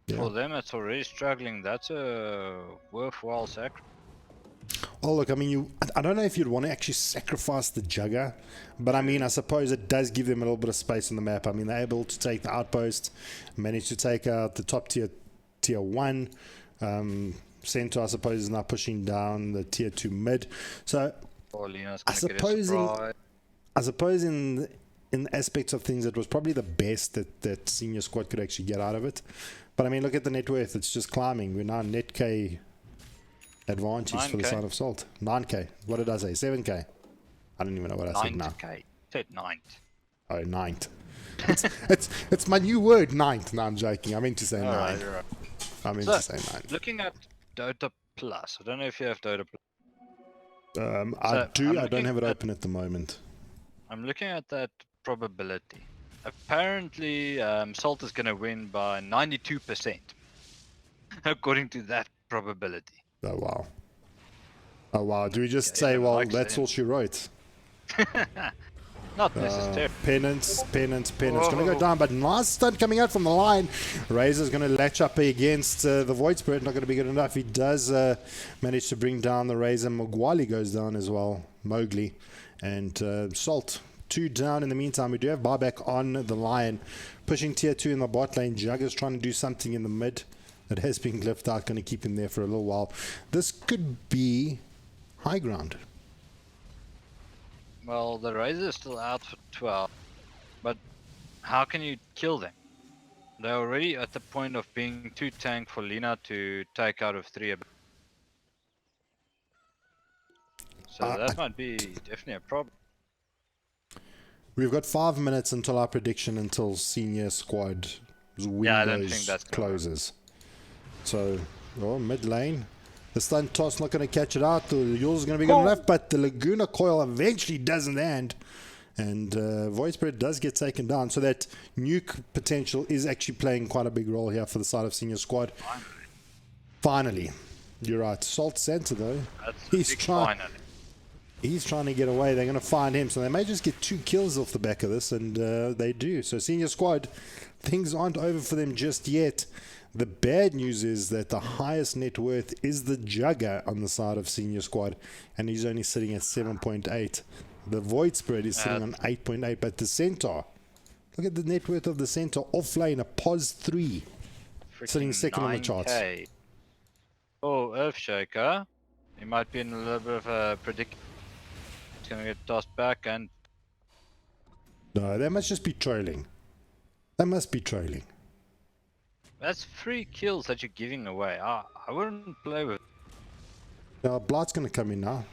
Yeah. For them, it's already struggling. That's a worthwhile sacrifice. Oh, look, I mean, I don't know if you'd want to actually sacrifice the Jugger, but I mean, I suppose it does give them a little bit of space on the map. I mean, they're able to take the outpost, manage to take out the top tier 1. Centaur, I suppose, is now pushing down the tier 2 mid. So, I suppose in aspects of things, it was probably the best that senior squad could actually get out of it. But I mean, look at the net worth; it's just climbing. We're now net K advantage 9K. For the side of Salt. 9k. What did I say? 7k. I don't even know what I said now. 9k. Said 9th. Oh, 9th. It's my new word, 9th. No, I'm joking. I meant to say 9. Right. I meant to say 9. Looking at Dota Plus. I don't know if you have Dota Plus. I do. I don't have it open at the moment. I'm looking at that probability. Apparently, Salt is going to win by 92%. According to that probability. Oh, wow. Oh, wow. Do we just say, well, that's all she wrote? Not necessarily. Penance. Going to go down, but nice stunt coming out from the line. Razor's going to latch up against the Void Spirit. Not going to be good enough. He does manage to bring down the Razor. Mogwali goes down as well. Mowgli. And Salt. 2 down in the meantime. We do have buyback on the Lion. Pushing tier 2 in the bot lane. Jugger's trying to do something in the mid. It has been glyphed out, going to keep him there for a little while. This could be high ground. Well, the Razor is still out for 12, but how can you kill them? They're already at the point of being too tank for Lina to take out of 3. So that might be definitely a problem. We've got 5 minutes until our prediction, until senior squad windows closes. So, mid lane. The stun toss not going to catch it out. Yours is going to be good enough, but the Laguna coil eventually doesn't land. And Void Spirit does get taken down. So that nuke potential is actually playing quite a big role here for the side of senior squad. Finally. You're right. Salt Center, though. He's trying to get away. They're going to find him. So they may just get 2 kills off the back of this. And they do. So senior squad, things aren't over for them just yet. The bad news is that the highest net worth is the Jugger on the side of senior squad. And he's only sitting at 7.8. The Void Spirit is sitting on 8.8, but the Centaur, look at the net worth of the Centaur offlane, a POS 3, sitting second 9K on the charts. Oh, Earthshaker, he might be in a little bit of a predicament. He's going to get tossed back and... No, they must just be trolling. They must be trolling. That's 3 kills that you're giving away. I wouldn't play with... Now, Blight's going to come in now.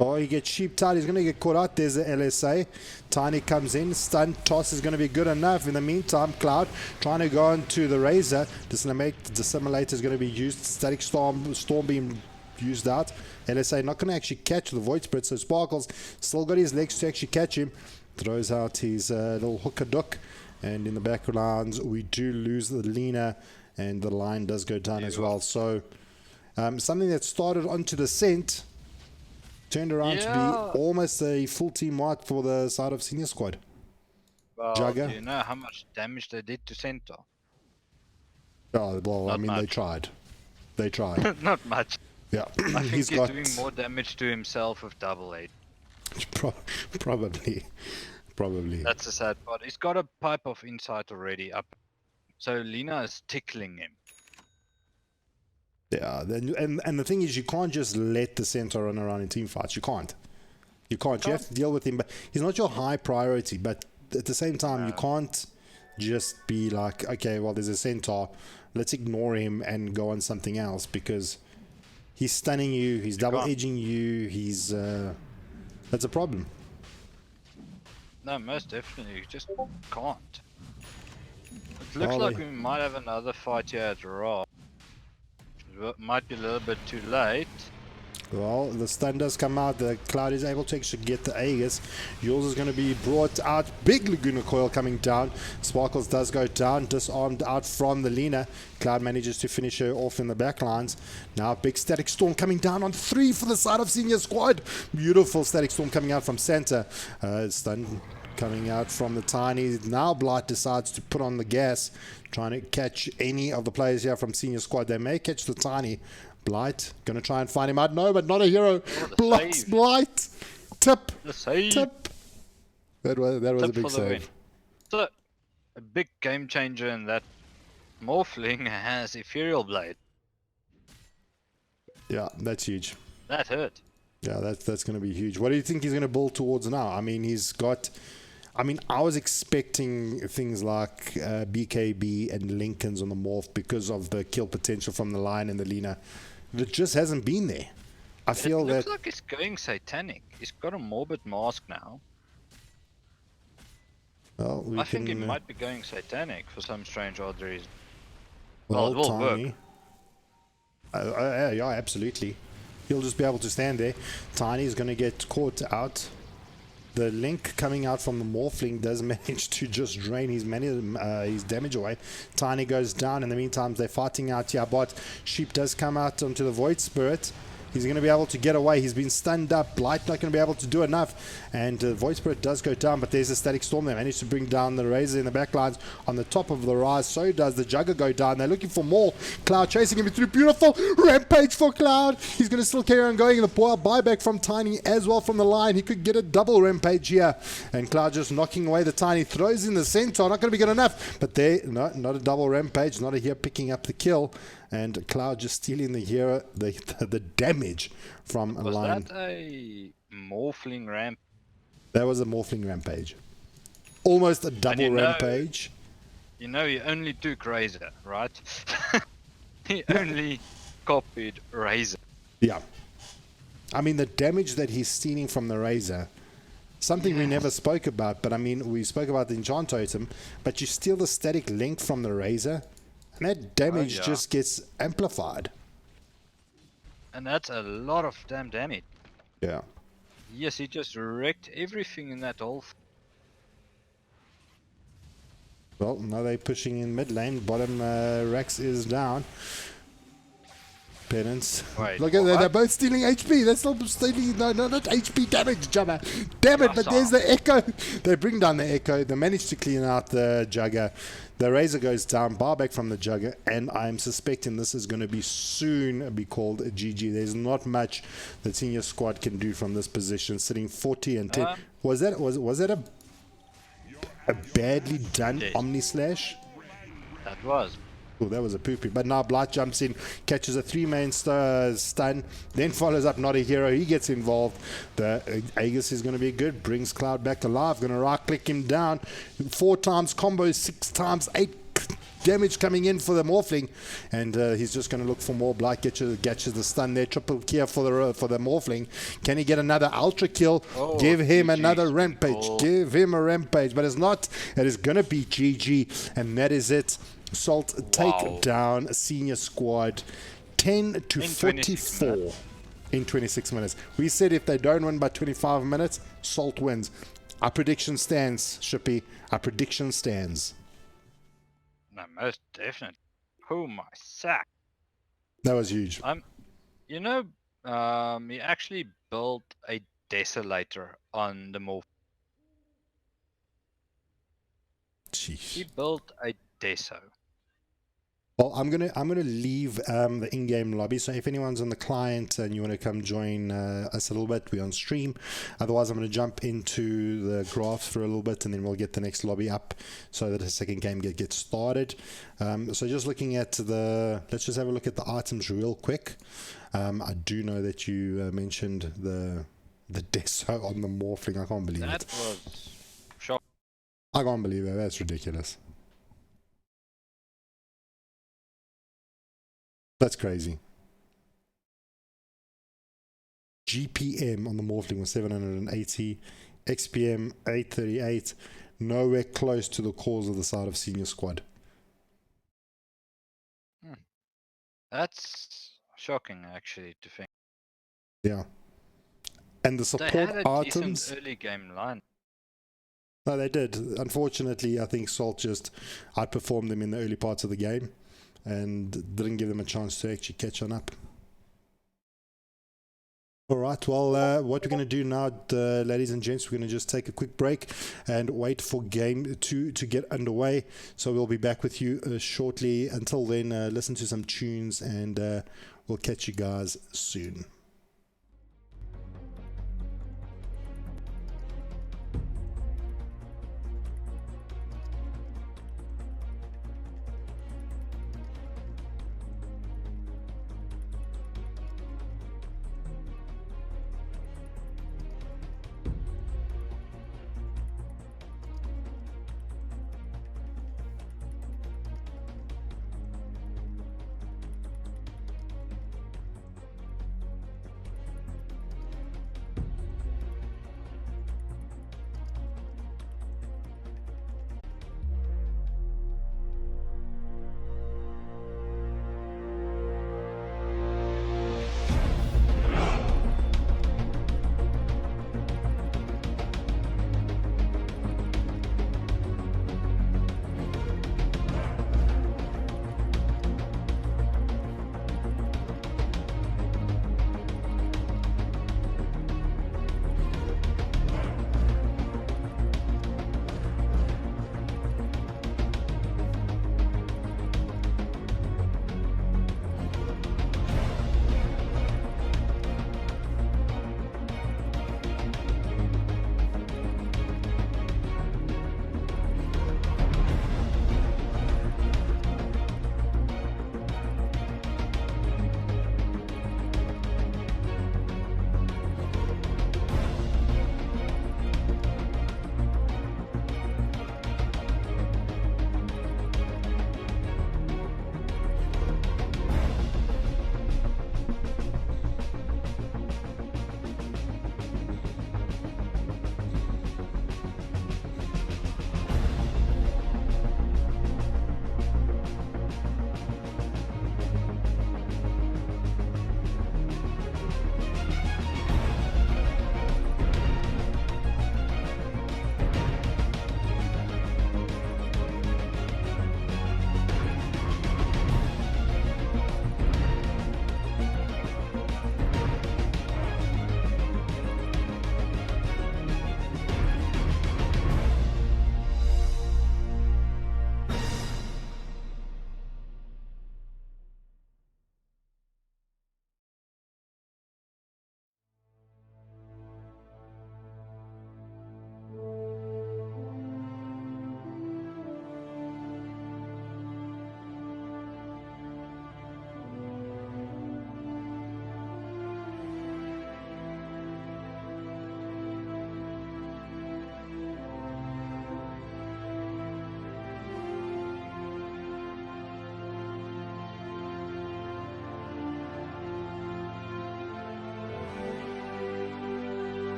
Oh, he gets sheep tied. He's going to get caught out. There's the LSA. Tiny comes in. Stun toss is going to be good enough. In the meantime, Cloud trying to go onto the Razor. Dissimulator is going to be used. Static Storm being used out. LSA not going to actually catch the Void Spirit. So Sparkles still got his legs to actually catch him. Throws out his little hooker-duck. And in the background, we do lose the Lina. And the line does go down as well. So something that started onto the scent turned around to be almost a full team wipe for the side of senior squad. Well, Jugger. do you know how much damage they did to Centaur? Oh, well, Not I mean, much. they tried. They tried. Not much. Yeah. I think he's doing more damage to himself with double 8. Probably. That's the sad part. He's got a pipe of insight already up. So Lina is tickling him. Yeah, and the thing is, you can't just let the Centaur run around in team fights. You can't. You have to deal with him. But he's not your high priority. But at the same time, you can't just be like, okay, well, there's a Centaur. Let's ignore him and go on something else, because he's stunning you. He's double edging you. He's that's a problem. No, most definitely. You just can't. It looks like we might have another fight here at Raw. Might be a little bit too late. Well, the stun does come out. The Cloud is able to actually get the Aegis. Yours is going to be brought out. Big Laguna Coil coming down. Sparkles does go down. Disarmed out from the Lina. Cloud manages to finish her off in the backlines. Now big Static Storm coming down on 3 for the side of senior squad. Beautiful Static Storm coming out from center. Stun coming out from the Tiny. Now Blight decides to put on the gas, trying to catch any of the players here from senior squad. They may catch the Tiny. Blight going to try and find him out. No, but not a hero. Blight. Tip. Tip. That was a big save. So a big game changer in that Morphling has Ethereal Blade. Yeah, that's huge. That hurt. Yeah, that's going to be huge. What do you think he's going to build towards now? I mean, I was expecting things like BKB and Lincolns on the Morph because of the kill potential from the Lion and the Lina. It just hasn't been there. I feel that... It looks like he's going satanic. He's got a Morbid Mask now. Well, I think he might be going satanic for some strange odd reason. Well, it will Tiny. work. Yeah, absolutely. He'll just be able to stand there. Tiny is going to get caught out. The Link coming out from the Morphling does manage to just drain his damage away. Tiny goes down. In the meantime, they're fighting out here. But Sheep does come out onto the Void Spirit. He's going to be able to get away. He's been stunned up. Blight not going to be able to do enough. And Void Spirit does go down, but there's a Static Storm. They managed to bring down the Razor in the backlines on the top of the rise. So does the Jugger go down. They're looking for more. Cloud chasing him through. Beautiful rampage for Cloud. He's going to still carry on going. The buyback from Tiny as well from the line. He could get a double rampage here. And Cloud just knocking away the Tiny. Throws in the Centaur. Not going to be good enough. But there, no, not a double rampage. Not a here picking up the kill. And Cloud just stealing the hero, the damage from a line. Was that a Morphling ramp That was a Morphling rampage. Almost a double you know- rampage. You know, he only took Razor, right? He only copied Razor. Yeah. I mean, the damage that he's stealing from the Razor, something we never spoke about, but I mean, we spoke about the Enchant Totem, but you steal the static link from the Razor, and that damage yeah. just gets amplified. And that's a lot of damn damage. Yeah. Yes, he just wrecked everything in that whole... Well, now they're pushing in mid lane. Bottom Rex is down. Penance. Wait, Look at that. what? They're both stealing HP. They're still stealing. No, not HP damage, Jabba. Damn it, but Yes, there's the Echo. They bring down the Echo. They manage to clean out the Jugger. The Razor goes down. Bar back from the Jugger. And I'm suspecting this is going to be soon be called a GG. There's not much that senior squad can do from this position. Sitting 40 and 10. Was that a badly done Yes. Omni Slash? That was. Oh, that was a poopy. But now Blight jumps in, catches a 3-man stun, then follows up Not a Hero. He gets involved. The Aegis is going to be good. Brings Cloud back alive. Going to right-click him down. 4 times combo, 6 times 8 damage coming in for the Morphling. And he's just going to look for more. Blight catches the stun there. Triple kill for the Morphling. Can he get another Ultra kill? Oh, Give him GG. another rampage. Oh. Give him a rampage. But it's not. It is going to be GG. And that is it. Salt take down senior squad 10 to 44 in 26 minutes. We said if they don't win by 25 minutes, Salt wins. Our prediction stands, Shippy. Our prediction stands. No, most definitely. Oh my sack. That was huge. You know, he actually built a Desolator on the Morph. He Jeez. built a Deso. Well, I'm gonna leave the in-game lobby. So if anyone's on the client and you want to come join us a little bit, we're on stream. Otherwise, I'm going to jump into the graphs for a little bit, and then we'll get the next lobby up so that the second game gets started. So just looking at let's just have a look at the items real quick. I do know that you mentioned the Deso on the Morphling. I can't believe That it. was shocking. I can't believe it. That's ridiculous. That's crazy. GPM on the Morphling was 780. XPM 838. Nowhere close to the cause of the side of senior squad. That's shocking, actually, to think. Yeah. And the They support had a items. decent early game line. No, they did. Unfortunately, I think Salt just outperformed them in the early parts of the game and didn't give them a chance to actually catch on up. All right, well, what we're going to do now, ladies and gents, we're going to just take a quick break and wait for game 2 to get underway. So we'll be back with you shortly. Until then, listen to some tunes and we'll catch you guys soon.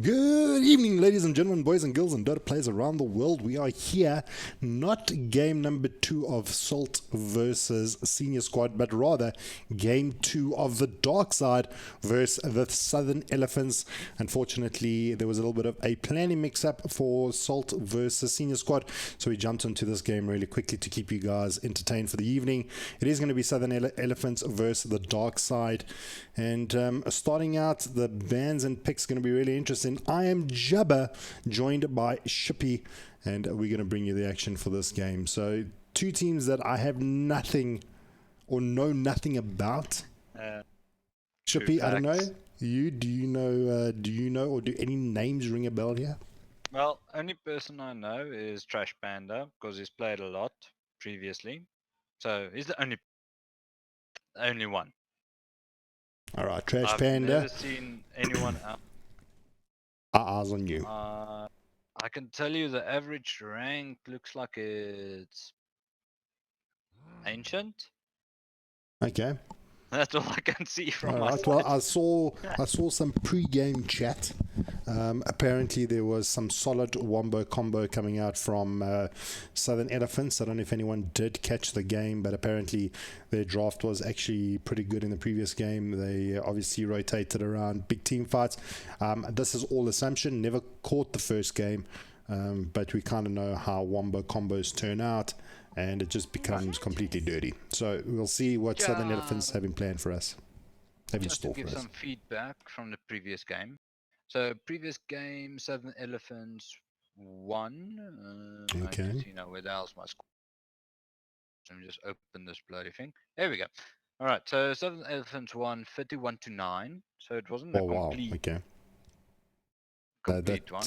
Good evening, ladies and gentlemen, boys and girls, and Dota players around the world. We are here, not game number 2 of Salt versus Senior Squad, but rather game 2 of the Dark Side versus the Southern Elephants. Unfortunately, there was a little bit of a planning mix-up for Salt versus Senior Squad, so we jumped into this game really quickly to keep you guys entertained for the evening. It is going to be Southern Elephants versus the Dark Side, and starting out, the bans and picks going to be really interesting. I am Jabba, joined by Shippy, and we're going to bring you the action for this game. So, two teams that I have nothing or know nothing about. Shippy, I don't know. Do you know, or do any names ring a bell here? Well, only person I know is Trash Panda because he's played a lot previously, so he's the only one. All right, Trash I've Panda. never seen anyone else. Eyes on you. I can tell you the average rank looks like it's ancient. Okay. That's all I can see from all my right. side. Well, I saw some pre-game chat. Apparently, there was some solid wombo combo coming out from Southern Elephants. I don't know if anyone did catch the game, but apparently their draft was actually pretty good in the previous game. They obviously rotated around big team fights. This is all assumption. Never caught the first game, but we kind of know how wombo combos turn out, and it just becomes completely dirty. So we'll see what Southern Elephants have in plan for us. Just to give some feedback from the previous game. So previous game, Southern Elephants won. Okay. I see now where the hell's my score. Let me just open this bloody thing. There we go. All right. So Southern Elephants won 31-9. So it wasn't a complete. Wow. Okay. Complete one.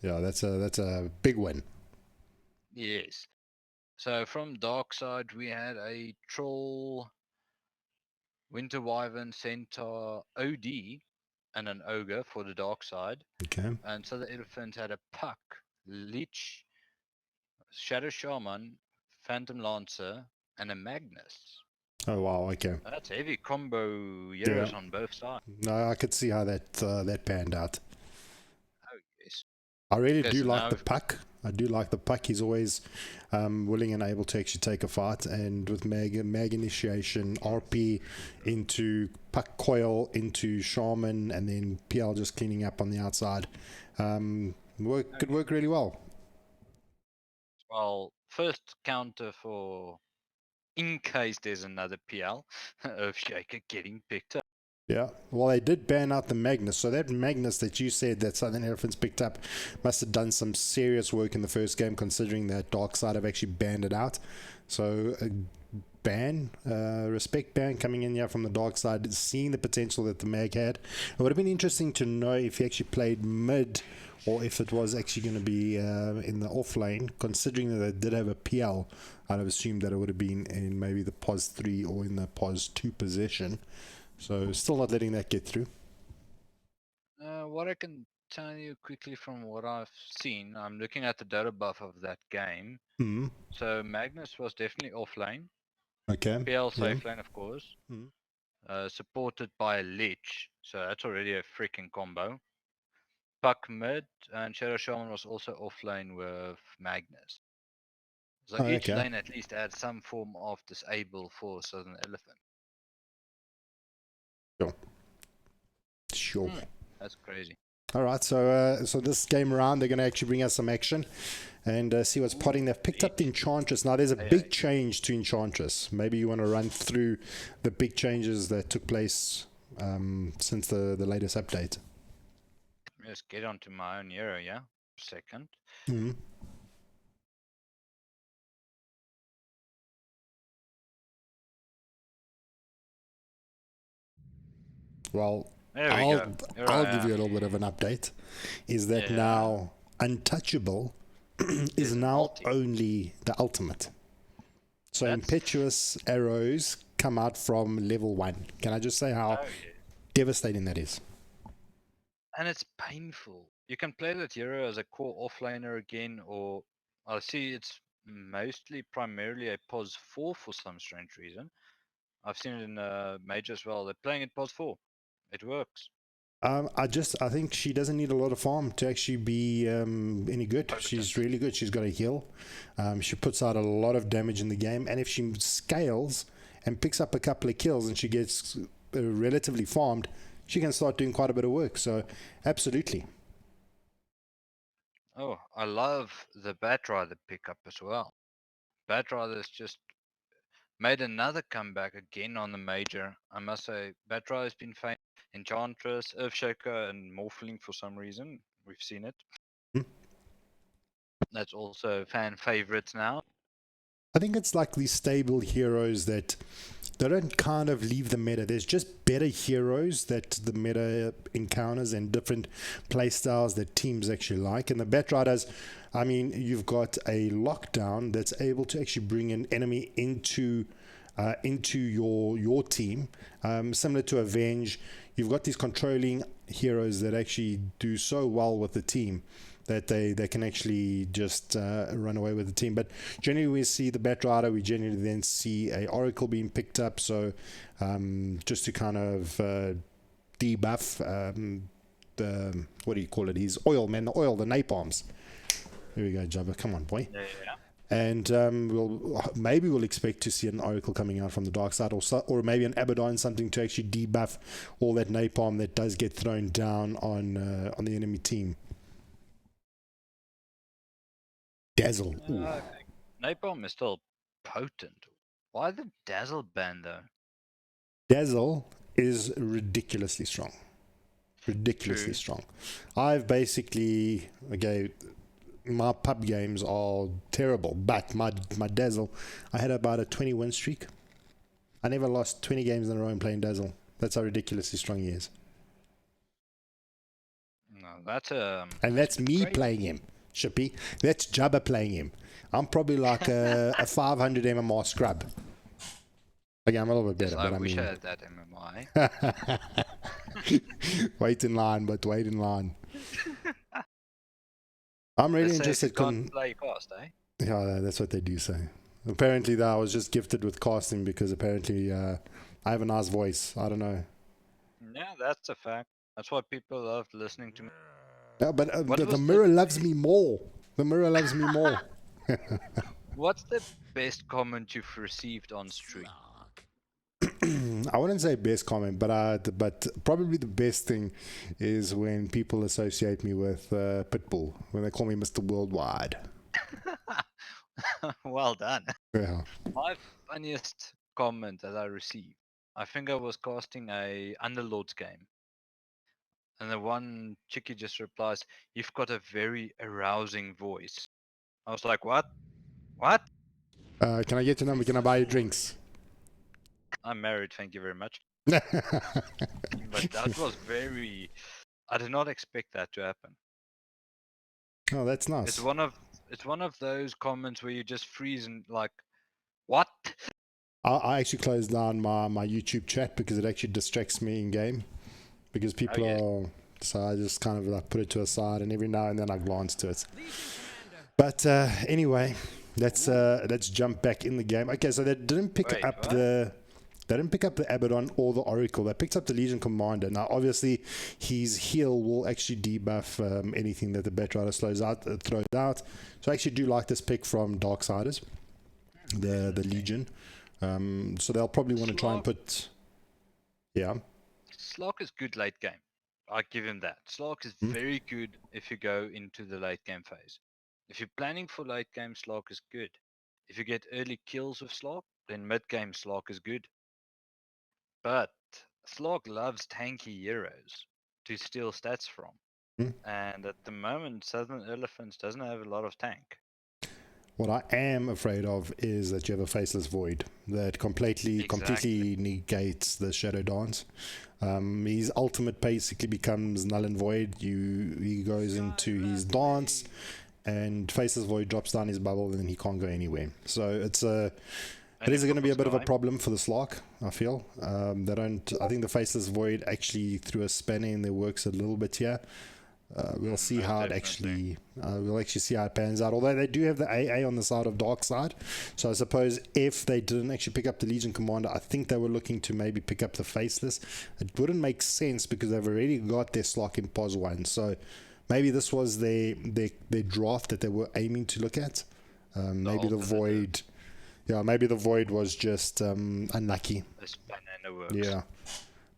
Yeah, that's a big win. Yes. So from Dark Side, we had a Troll, Winter Wyvern, Centaur, OD, and an Ogre for the Dark Side. Okay. And so the Elephant had a Puck, Lich, Shadow Shaman, Phantom Lancer, and a Magnus. Oh wow, okay. That's heavy combo heroes on both sides. No, I could see how that panned out. Oh yes. I really do like the Puck. I do like the Puck. He's always willing and able to actually take a fight. And with mag initiation, RP into Puck coil into Shaman, and then PL just cleaning up on the outside, could work really well. Well, first counter for in case there's another PL of Shaker getting picked up. Yeah, well, they did ban out the Magnus, so that Magnus that you said that Southern Elephants picked up must have done some serious work in the first game, considering that Dark Side have actually banned it out. So respect ban coming in here from the Dark Side, seeing the potential that the Mag had. It would have been interesting to know if he actually played mid, or if it was actually going to be in the off lane, considering that they did have a PL. I'd have assumed that it would have been in maybe the POS 3 or in the POS 2 position. So still not letting that get through. What I can tell you quickly from what I've seen, I'm looking at the data buff of that game. Mm-hmm. So Magnus was definitely offlane. Okay. PL safe lane, of course. Mm-hmm. Supported by a Lich, so that's already a freaking combo. Puck mid, and Shadow Shaman was also offlane with Magnus. So each lane at least had some form of disable for Southern Elephant. Sure. That's crazy. All right, so this game around, they're going to actually bring us some action and see what's potting. They've picked up the Enchantress. Now, there's a big change to Enchantress. Maybe you want to run through the big changes that took place since the latest update. Just get onto my own hero, yeah? Second. Mm-hmm. Well, I'll give you a little bit of an update. Is that now Untouchable is now only the ultimate. So Impetuous Arrows come out from level 1. Can I just say how Oh, yeah. devastating that is? And it's painful. You can play that hero as a core offlaner again, or I see it's mostly primarily a pos 4 for some strange reason. I've seen it in Major as well. They're playing it pos 4. It works. I think she doesn't need a lot of farm to actually be any good. Potent. She's really good. She's got a heal. She puts out a lot of damage in the game, and if she scales and picks up a couple of kills and she gets relatively farmed, she can start doing quite a bit of work. So, absolutely. Oh, I love the Batrider pickup as well. Batrider's just made another comeback again on the Major. I must say, Batrider's been famous. Enchantress, Earthshaker, and Morphling for some reason. We've seen it. Hmm. That's also fan favorites now. I think it's like these stable heroes that they don't kind of leave the meta. There's just better heroes that the meta encounters and different playstyles that teams actually like. And the Batriders, I mean, you've got a lockdown that's able to actually bring an enemy into your team, similar to Avenge. You've got these controlling heroes that actually do so well with the team that they can actually just run away with the team. But generally we see the Batrider, we generally then see a Oracle being picked up, so just to kind of debuff the, what do you call it, his oil, man, the oil, the napalms. There we go, Jabba, come on, boy. Yeah. And we'll expect to see an Oracle coming out from the dark side, or maybe an Abaddon, something to actually debuff all that napalm that does get thrown down on the enemy team. Dazzle. Napalm is still potent. Why the Dazzle ban though? Dazzle is ridiculously strong. True. Strong. I've basically, okay, my pub games are terrible, but my Dazzle, I had about a 20 win streak. I never lost 20 games in a row in playing Dazzle. That's how ridiculously strong he is. No, that's and that's me crazy. playing him, Shippy. That's Jabba playing him. I'm probably like a 500 MMR scrub. Okay, I'm a little bit better, Yes, but I wish mean, I had that MMI. wait in line. I'm really interested. Can't play cast, eh? Yeah, that's what they do say. Apparently, I was just gifted with casting because apparently I have a nice voice. I don't know. Yeah, that's a fact. That's why people love listening to me. Yeah, but the mirror loves me more. The mirror loves me more. What's the best comment you've received on stream? I wouldn't say best comment, but probably the best thing is when people associate me with Pitbull, when they call me Mr. Worldwide. Well done. Yeah. My funniest comment that I received, I think I was casting a Underlords game. And the one chickie just replies, "You've got a very arousing voice." I was like, what? What? Can I get your number? Can I buy you drinks? I'm married, thank you very much. But that was very... I did not expect that to happen. Oh, that's nice. It's one of those comments where you just freeze and like, what? I actually closed down my YouTube chat because it actually distracts me in game. Because people are... So I just kind of like put it to a side, and every now and then I glance to it. But anyway, let's jump back in the game. Okay, so they didn't pick up the Abaddon or the Oracle. They picked up the Legion Commander. Now, obviously, his heal will actually debuff anything that the Batrider throws out. So I actually do like this pick from Darksiders, the Legion. So they'll probably want to try and put... Yeah. Slark is good late game. I give him that. Slark is very good if you go into the late game phase. If you're planning for late game, Slark is good. If you get early kills with Slark, then mid game Slark is good. But Slark loves tanky heroes to steal stats from. And at the moment, Southern Elephants doesn't have a lot of tank. What I am afraid of is that you have a Faceless Void that completely negates the Shadow Dance. His ultimate basically becomes null and void. He goes into his dance, and Faceless Void drops down his bubble, and then he can't go anywhere. So it's It is Only going to be a bit of a Sky. problem for the Slark, I feel. They don't. I think the Faceless Void actually threw a spanner in their works a little bit here. We'll see most how it definitely. actually. We'll actually see how it pans out. Although they do have the AA on the side of Dark Side, so I suppose if they didn't actually pick up the Legion Commander, I think they were looking to maybe pick up the Faceless. It wouldn't make sense because they've already got their Slark in POS 1. So maybe this was their draft that they were aiming to look at. Maybe the alternative. Void. Yeah, maybe the Void was just unlucky. A spanner in the works. Yeah.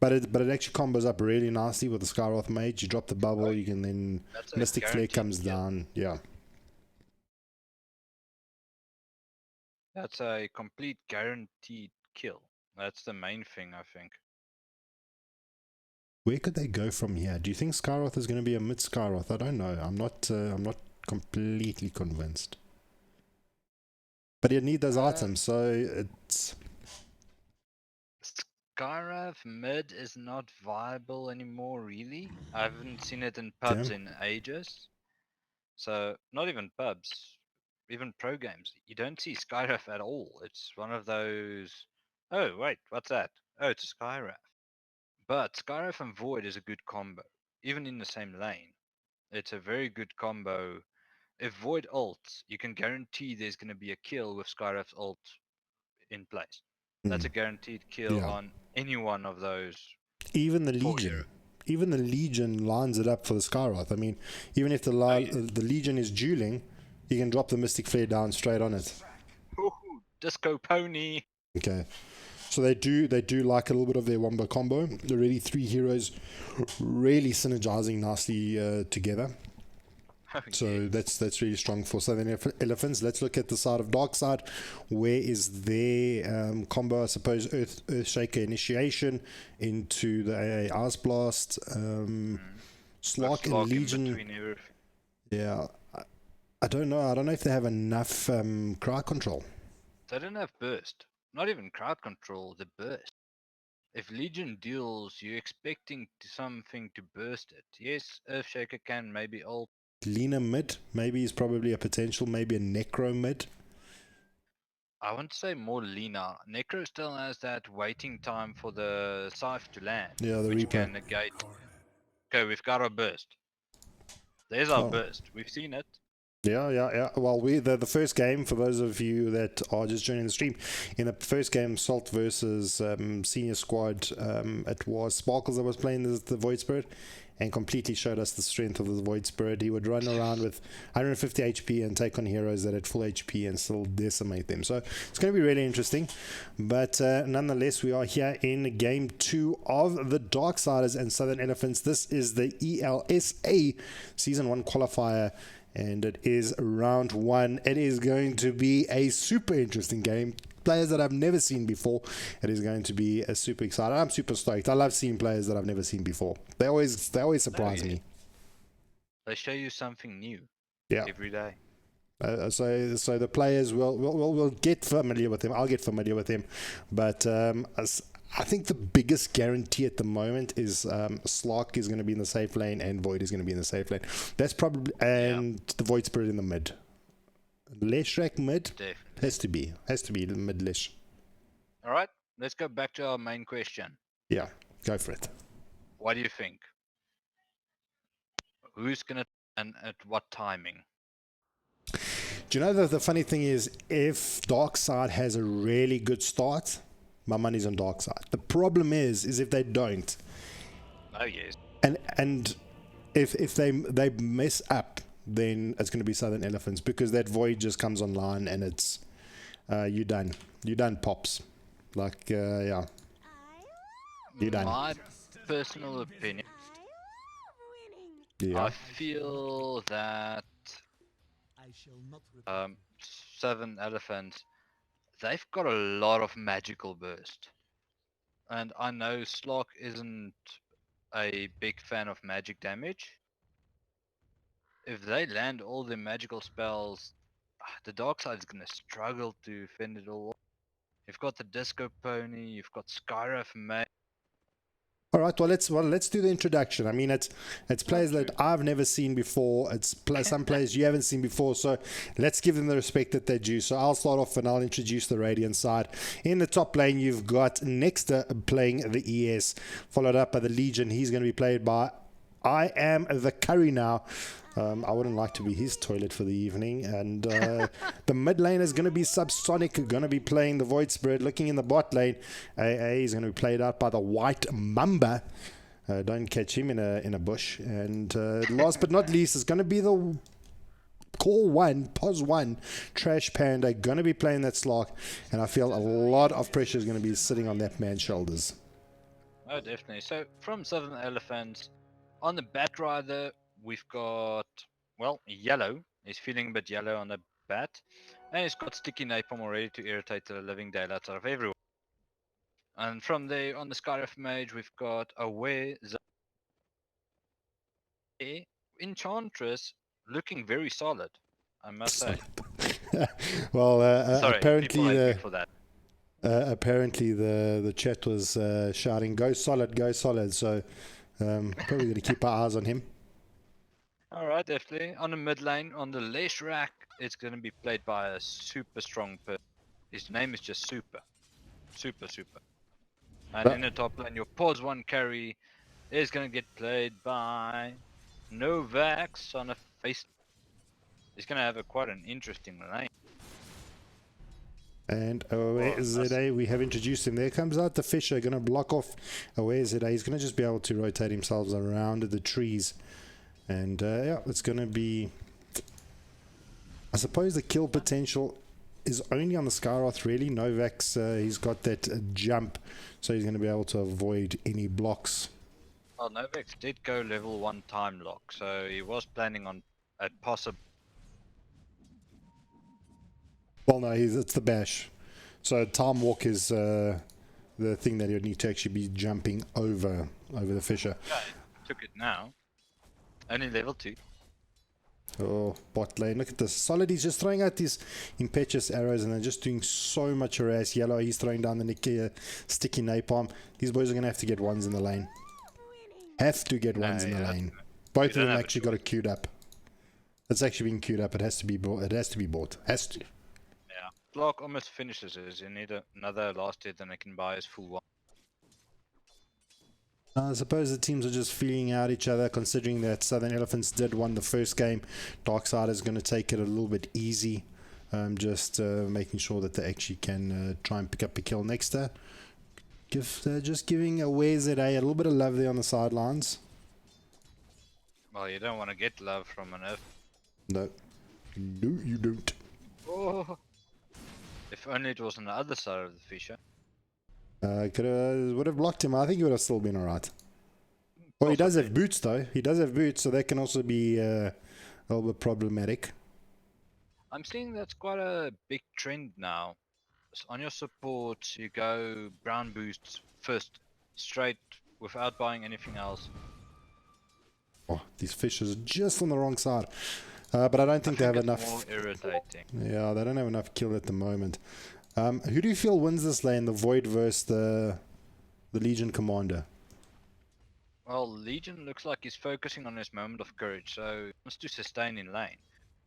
But it actually combos up really nicely with the Skyroth Mage. You drop the bubble, you can then That's a Mystic Flare guaranteed comes kill. down. Yeah. That's a complete guaranteed kill. That's the main thing, I think. Where could they go from here? Do you think Skyroth is going to be a mid Skyroth? I don't know. I'm not completely convinced. But you need those items, so it's Skyrath mid is not viable anymore, really. I haven't seen it in pubs okay. in ages. So, not even pubs, even pro games. You don't see Skyrath at all. It's one of those. Oh, wait, what's that? Oh, it's a Skyrath. But Skyrath and Void is a good combo, even in the same lane. It's a very good combo. If Void ults, you can guarantee there's going to be a kill with Skyrath's ult in place. That's a guaranteed kill Yeah. on any one of those. Even the Four Legion. hero. Even the Legion lines it up for the Skyroth. I mean, even if the the Legion is dueling, you can drop the Mystic Flare down straight on it. Ooh, Disco Pony. Okay. So they do like a little bit of their Wombo combo. Already 3 heroes really synergizing nicely together. Oh, So yeah. that's really strong for Southern Elephants. Let's look at the side of Dark Side. Where is their combo? I suppose Earthshaker Initiation into the AA Ice Blast. Slark and Legion. Yeah, I don't know. I don't know if they have enough crowd control. They don't have burst. Not even crowd control, the burst. If Legion deals, you're expecting something to burst it. Yes, Earthshaker can maybe ult. Lena mid, maybe is probably a potential. Maybe a Necro mid. I wouldn't say more Lena. Necro still has that waiting time for the Scythe to land, Yeah, the which Reaper. can negate. Okay, we've got our burst. There's our Oh. burst. We've seen it. Yeah. Well, the first game, for those of you that are just joining the stream, in the first game, Salt versus Senior Squad, it was Sparkles that was playing the Void Spirit, and completely showed us the strength of the Void Spirit. He would run around with 150 HP and take on heroes that had full HP and still decimate them. So it's going to be really interesting. But nonetheless, we are here in game 2 of the Darksiders and Southern Elephants. This is the ELSA Season 1 qualifier. And it is round 1. It is going to be a super interesting game. Players that I've never seen before. It is going to be a super exciting. I'm super stoked. I love seeing players that I've never seen before. They always surprise me. They show you something new. Yeah. Every day. So the players will get familiar with him. I'll get familiar with him, but I think the biggest guarantee at the moment is Slark is going to be in the safe lane and Void is going to be in the safe lane. That's probably the Void Spirit in the mid. Leshrak mid Definitely. has to be the mid Lesh. All right, let's go back to our main question. Yeah, go for it. What do you think? Who's gonna and at what timing? Do you know that the funny thing is, if Darkside has a really good start, my money's on Darkside. The problem is if they don't. Oh yes. And if they mess up, then it's going to be Southern Elephants, because that Void just comes online and it's you done pops. Like yeah, you done. My personal opinion, Yeah. I feel that Southern Elephants, they've got a lot of magical burst, and I know Slock isn't a big fan of magic damage. If they land all their magical spells, the dark side is gonna struggle to fend it all off. You've got the Disco Pony, you've got Skyrath Mage. All right, let's do the introduction. I mean, it's players that I've never seen before. It's some players you haven't seen before. So let's give them the respect that they're due. So I'll start off and I'll introduce the Radiant side. In the top lane, you've got Nexter playing the ES, followed up by the Legion. He's going to be played by I Am the Curry now. I wouldn't like to be his toilet for the evening. And the mid lane is going to be Subsonic, going to be playing the Void Spirit. Looking in the bot lane, AA is going to be played out by the White Mamba. Don't catch him in a bush. And last but not least, is going to be the Core 1, Pos 1, Trash Panda, going to be playing that Slark. And I feel a lot of pressure is going to be sitting on that man's shoulders. Oh, definitely. So from Southern Elephants, on the Bat Rider, we've got, well, Yellow. He's feeling a bit yellow on the bat. And he's got Sticky Napalm already to irritate the living daylights out of everyone. And from there, on the Skyriff Mage, we've got Aware, Enchantress, looking very solid, I must say. Well, Sorry, apparently for that. apparently the chat was shouting, go solid, go solid. So probably going to keep our eyes on him. Alright, definitely. On the mid lane, on the Leash Rack, it's going to be played by a super strong person. His name is just Super. Super. And in the top lane, your Pos 1 carry is going to get played by Novax on a face. He's going to have quite an interesting lane. And ZA, we have introduced him. There comes out the Fisher, going to block off Aware ZA. He's going to just be able to rotate himself around the trees. And yeah, it's going to be... I suppose the kill potential is only on the Skyroth, really. Novax, he's got that jump, so he's going to be able to avoid any blocks. Well, Novax did go level 1 time lock, so he was planning on a possible... Well, no, it's the bash. So time walk is the thing that you need to actually be jumping over the Fisher. Yeah, took it now. Only level 2. Oh, bot lane. Look at this. Solid, he's just throwing out these impetuous arrows and they're just doing so much harass. Yellow, he's throwing down the sticky napalm. These boys are going to have to get ones in the lane. Have to get ones in the lane. Both of them actually got it queued up. It's actually been queued up. It has to be bought. It has to be bought. Has to. Yeah. Block almost finishes it. You need another last hit and I can buy his full one. I suppose the teams are just feeling out each other, considering that Southern Elephants did win the first game. Darkside is going to take it a little bit easy, just making sure that they actually can try and pick up a kill next. Just giving Aware ZA a little bit of love there on the sidelines. Well, you don't want to get love from an F. No, you don't. Oh. If only it was on the other side of the Fisher. Would have blocked him. I think he would have still been alright. Well, he does have boots though. He does have boots, so that can also be a little bit problematic. I'm seeing that's quite a big trend now. So on your support, you go brown boosts first, straight, without buying anything else. Oh, these fishes are just on the wrong side. But I don't think they have enough. More irritating. Yeah, they don't have enough kill at the moment. Who do you feel wins this lane, the Void versus the Legion Commander? Well, Legion looks like he's focusing on his moment of courage, so he wants to sustain in lane.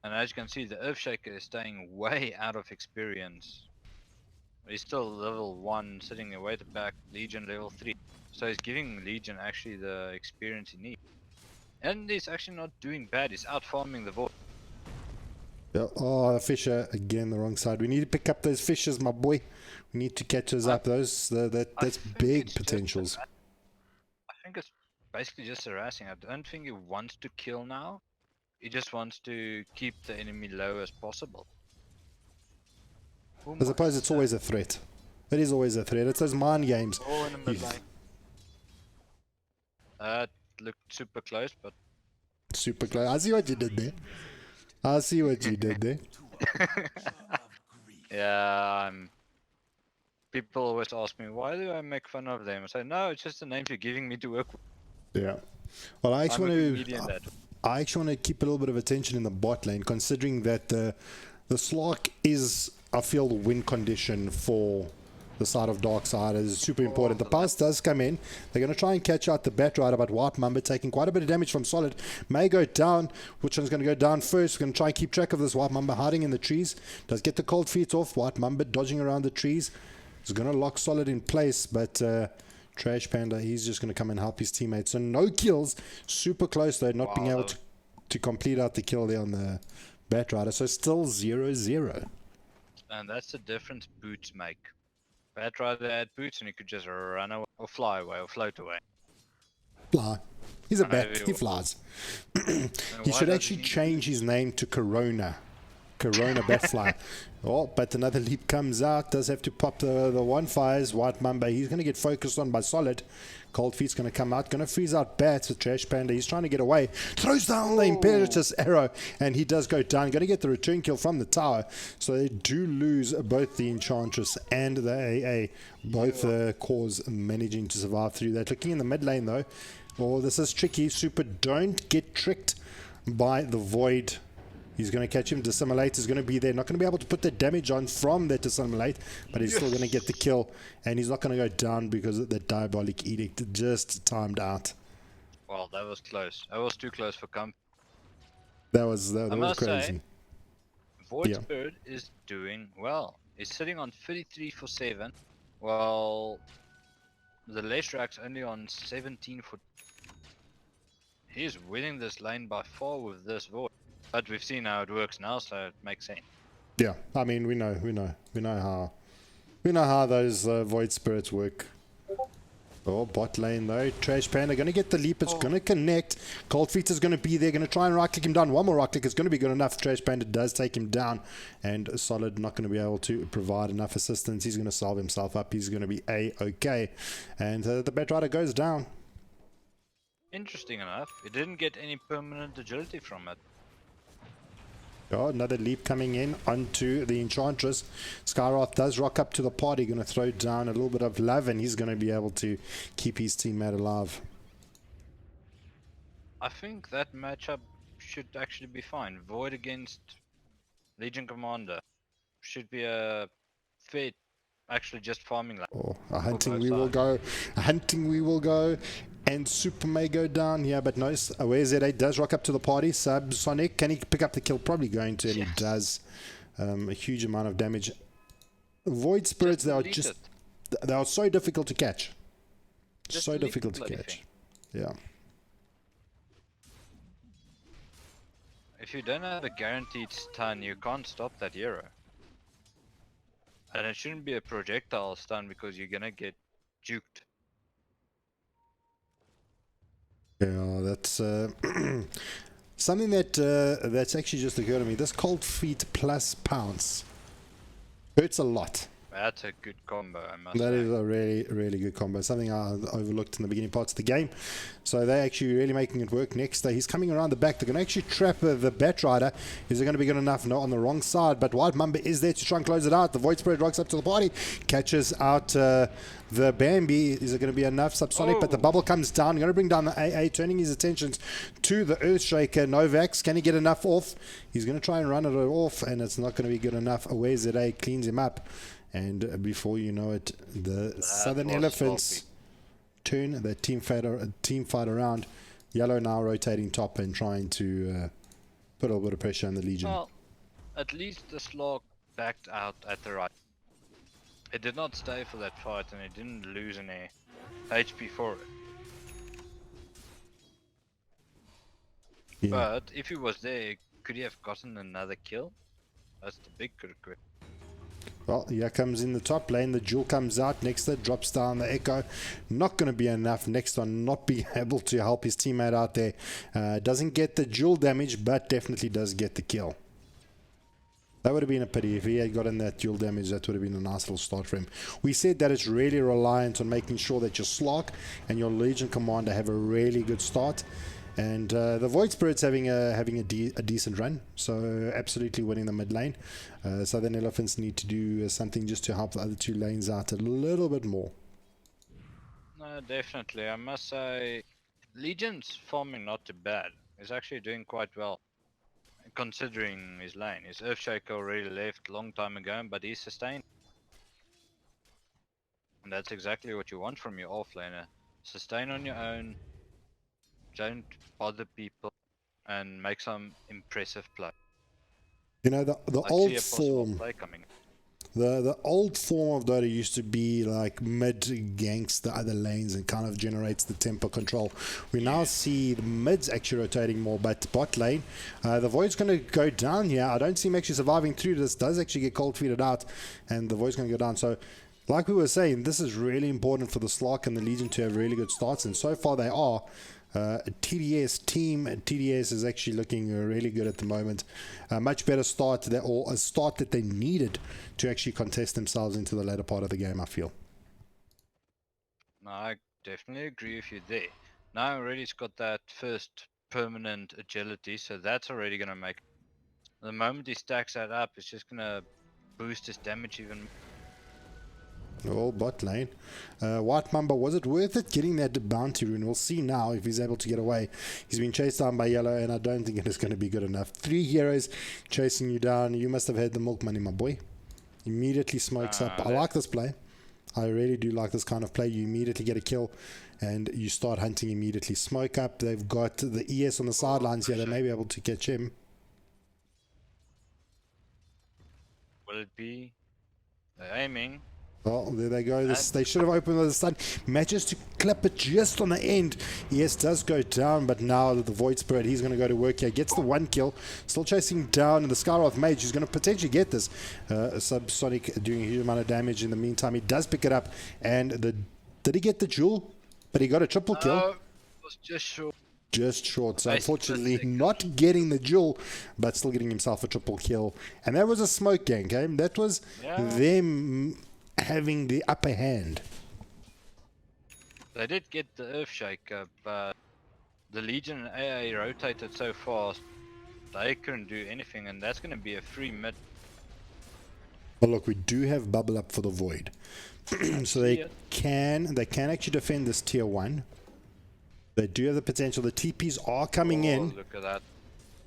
And as you can see, the Earthshaker is staying way out of experience. He's still level 1, sitting there way at the back, Legion level 3. So he's giving Legion actually the experience he needs. And he's actually not doing bad, he's out farming the Void. Yeah. Oh, Fisher again, the wrong side. We need to pick up those fishes, my boy. We need to catch those up. That's big potentials. I think it's basically just harassing. I don't think he wants to kill now. He just wants to keep the enemy low as possible. I suppose it's always a threat. It is always a threat. It's those mind games. Oh, in the mid lane. It looked super close, but... Super close. I see what you did there. I see what you did there. Yeah, people always ask me, why do I make fun of them? I say, no, it's just the names you're giving me to work with. Yeah. Well, I actually want to keep a little bit of attention in the bot lane, considering that the Slark is, I feel, the win condition for the side of Darksider is super important. The pulse does come in. They're going to try and catch out the Bat Rider, but White Mamba taking quite a bit of damage from Solid. May go down. Which one's going to go down first? We're going to try and keep track of this. White Mamba hiding in the trees. Does get the cold feet off. White Mamba dodging around the trees. He's going to lock Solid in place, but Trash Panda, he's just going to come and help his teammates. So no kills. Super close though, not being able to complete out the kill there on the Bat Rider. So still 0-0. And that's the difference boots make. Bat Rider had boots and he could just run away, or fly away, or float away. Fly. He's a bat. He flies. He should actually change his name to Corona. Corona Batfly. Oh, but another leap comes out. Does have to pop the one fires. White Mamba. He's going to get focused on by Solid. Cold Feet's going to come out. Going to freeze out Bats with Trash Panda. He's trying to get away. Throws down the Imperatus arrow. And he does go down. Going to get the return kill from the tower. So they do lose both the Enchantress and the AA. Both cores managing to survive through that. Looking in the mid lane though. Oh, this is tricky. Super, don't get tricked by the Void. He's going to catch him. Dissimulate is going to be there. Not going to be able to put the damage on from that Dissimulate, but he's still going to get the kill. And he's not going to go down because of the Diabolic Edict just timed out. Well, that was close. That was too close for comp. That was crazy. Say, Void Spirit is doing well. He's sitting on 33 for 7. Well, the Leshrak's only on 17 for... He's winning this lane by far with this Void. But we've seen how it works now, so it makes sense. Yeah, I mean, we know how those Void Spirits work. Oh, bot lane though. Trash Panda going to get the leap. It's going to connect. Cold Feet is going to be there. Going to try and right click him down. One more right click is going to be good enough. Trash Panda does take him down, and Solid not going to be able to provide enough assistance. He's going to solve himself up. He's going to be A-okay, and the Bat Rider goes down. Interesting enough, it didn't get any permanent agility from it. Oh, another leap coming in onto the Enchantress. Skyroth does rock up to the party, going to throw down a little bit of love, and he's going to be able to keep his teammate alive. I think that matchup should actually be fine. Void against Legion Commander should be a fair, actually just farming line. Oh, a hunting we will go. A hunting we will go. And Super may go down here, but no, Aware ZA does rock up to the party. Subsonic, can he pick up the kill? Probably going to, and he does. A huge amount of damage. Void Spirits, they are so difficult to catch. So difficult to catch. Yeah. If you don't have a guaranteed stun, you can't stop that hero. And it shouldn't be a projectile stun because you're gonna get juked. Yeah, that's something that's actually just occurred to me. This Cold Feet plus Pounce hurts a lot. That's a good combo, I must say. That is a really, really good combo. Something I overlooked in the beginning parts of the game. So they're actually really making it work. Next, he's coming around the back. They're going to actually trap the Bat Rider. Is it going to be good enough? No, on the wrong side. But White Mamba is there to try and close it out. The Void Spirit rocks up to the party. Catches out the Bambi. Is it going to be enough? Subsonic, but the bubble comes down. Going to bring down the AA, turning his attentions to the Earthshaker. Novax, can he get enough off? He's going to try and run it off, and it's not going to be good enough. Aware ZA cleans him up. And before you know it, the Southern Elephants turn the team fight around. Yellow now rotating top and trying to put a little bit of pressure on the Legion. Well, at least the Slog backed out at the right. It did not stay for that fight, and it didn't lose any HP for it. Yeah. But if he was there, could he have gotten another kill? That's the big question. Well, here comes in the top lane. The Jewel comes out. Next, drops down the Echo. Not going to be enough. Next on not being able to help his teammate out there. Doesn't get the Jewel damage, but definitely does get the kill. That would have been a pity. If he had gotten that Jewel damage, that would have been a nice little start for him. We said that it's really reliant on making sure that your Slog and your Legion Commander have a really good start. And the Void Spirit's having a decent run, so absolutely winning the mid lane. Southern Elephants need to do something just to help the other two lanes out a little bit more. No, definitely. I must say, Legion's farming not too bad. He's actually doing quite well, considering his lane. His Earthshaker already left a long time ago, but he's sustained. And that's exactly what you want from your offlaner. Sustain on your own, don't bother people, and make some impressive play. You know, the I see old a possible form, play coming. the old form of Dota used to be like mid ganks the other lanes and kind of generates the tempo control. We now see the mids actually rotating more, but bot lane, the Void's going to go down here. I don't see him actually surviving through this. Does actually get cold feeded out, and the Void's going to go down. So, like we were saying, this is really important for the Slark and the Legion to have really good starts, and so far they are. Team TDS is actually looking really good at the moment. A much better start or a start that they needed to actually contest themselves into the later part of the game, I feel. No, I definitely agree with you there. Now already it's got that first permanent agility, so that's already going to make. The moment he stacks that up, it's just going to boost his damage even more. Oh, bot lane. White Mamba, was it worth it getting that bounty rune? We'll see now if he's able to get away. He's been chased down by yellow, and I don't think it is going to be good enough. 3 heroes chasing you down. You must have had the milk money, my boy. Immediately smokes up. I like this play. I really do like this kind of play. You immediately get a kill, and you start hunting immediately. Smoke up. They've got the ES on the sidelines here. They may be able to catch him. Will it be? They're aiming. Well, there they go. They should have opened the stun. Manages to clip it just on the end. Yes, does go down, but now the Void Spirit, he's going to go to work here. Gets the 1 kill. Still chasing down the Skyroth Mage. He's going to potentially get this. Subsonic doing a huge amount of damage in the meantime. He does pick it up. And did he get the jewel? But he got a triple kill. No, it was just short. Just short. So unfortunately, not getting the jewel, but still getting himself a triple kill. And that was a smoke gank, eh? That was them having the upper hand. They did get the Earthshaker, but the Legion and AA rotated so fast, they couldn't do anything, and that's going to be a free mid. Well, look, we do have bubble up for the Void. So they can actually defend this tier 1. They do have the potential. The TPs are coming in. Look at that.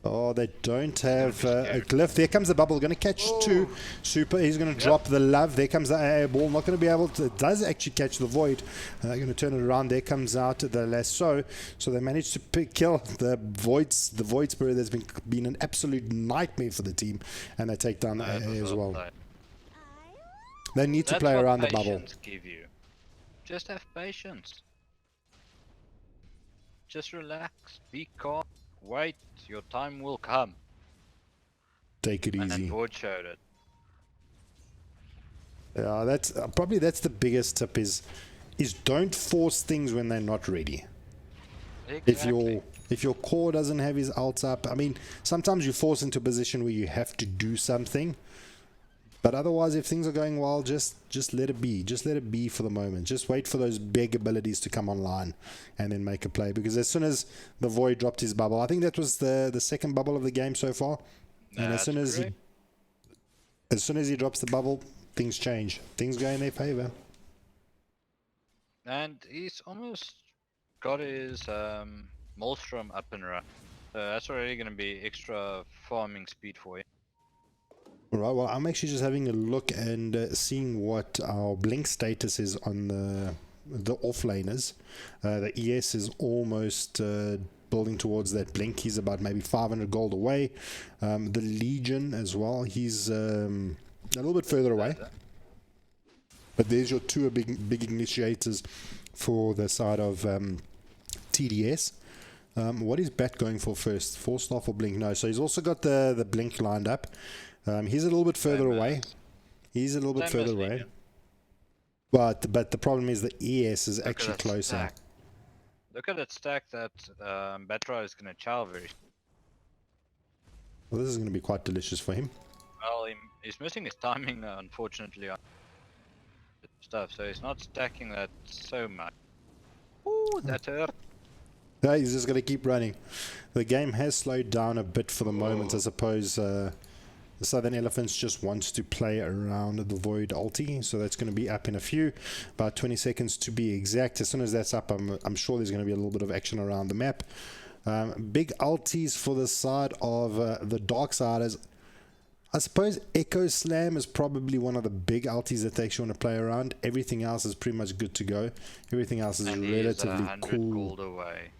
Oh, they don't have a glyph. There comes the bubble. Going to catch 2. Super. He's going to drop the love. There comes the AA ball. Not going to be able to. Does actually catch the Void. They're going to turn it around. There comes out the lasso. So they managed to kill the Void Spirit. That's been an absolute nightmare for the team. And they take down the AA as well. They need to play around the bubble. Give you. Just have patience. Just relax. Be calm. Wait, your time will come. Take it easy. And then Void showed it. Yeah, that's probably the biggest tip is don't force things when they're not ready. Exactly. If your core doesn't have his ults up, I mean, sometimes you force into a position where you have to do something. But otherwise, if things are going well, just let it be. Just let it be for the moment. Just wait for those big abilities to come online and then make a play. Because as soon as the Void dropped his bubble, I think that was the second bubble of the game so far. And as soon as he drops the bubble, things change. Things go in their favor. And he's almost got his Maelstrom up and running. So that's already going to be extra farming speed for you. Alright, well, I'm actually just having a look and seeing what our blink status is on the offlaners. The ES is almost building towards that blink. He's about maybe 500 gold away. The Legion as well, he's a little bit further away. But there's your 2 big initiators for the side of TDS. What is Bat going for first? 4-star or blink? No, so he's also got the blink lined up. He's a little bit further away. He's a little bit further away. But the problem is the ES is actually closer. Stack. Look at that stack that Batra is going to chow very. Well, this is going to be quite delicious for him. Well, he's missing his timing, unfortunately, on stuff, so he's not stacking that so much. Ooh, that hurt. Yeah, he's just going to keep running. The game has slowed down a bit for the moment, I suppose. The Southern Elephants just wants to play around the Void ulti, so that's going to be up in a few, about 20 seconds to be exact. As soon as that's up, I'm sure there's going to be a little bit of action around the map. Big ultis for the side of the Darksiders. I suppose Echo Slam is probably one of the big alties that they actually want to play around. Everything else is pretty much good to go. Everything else is And he is relatively 100 cool. gold away.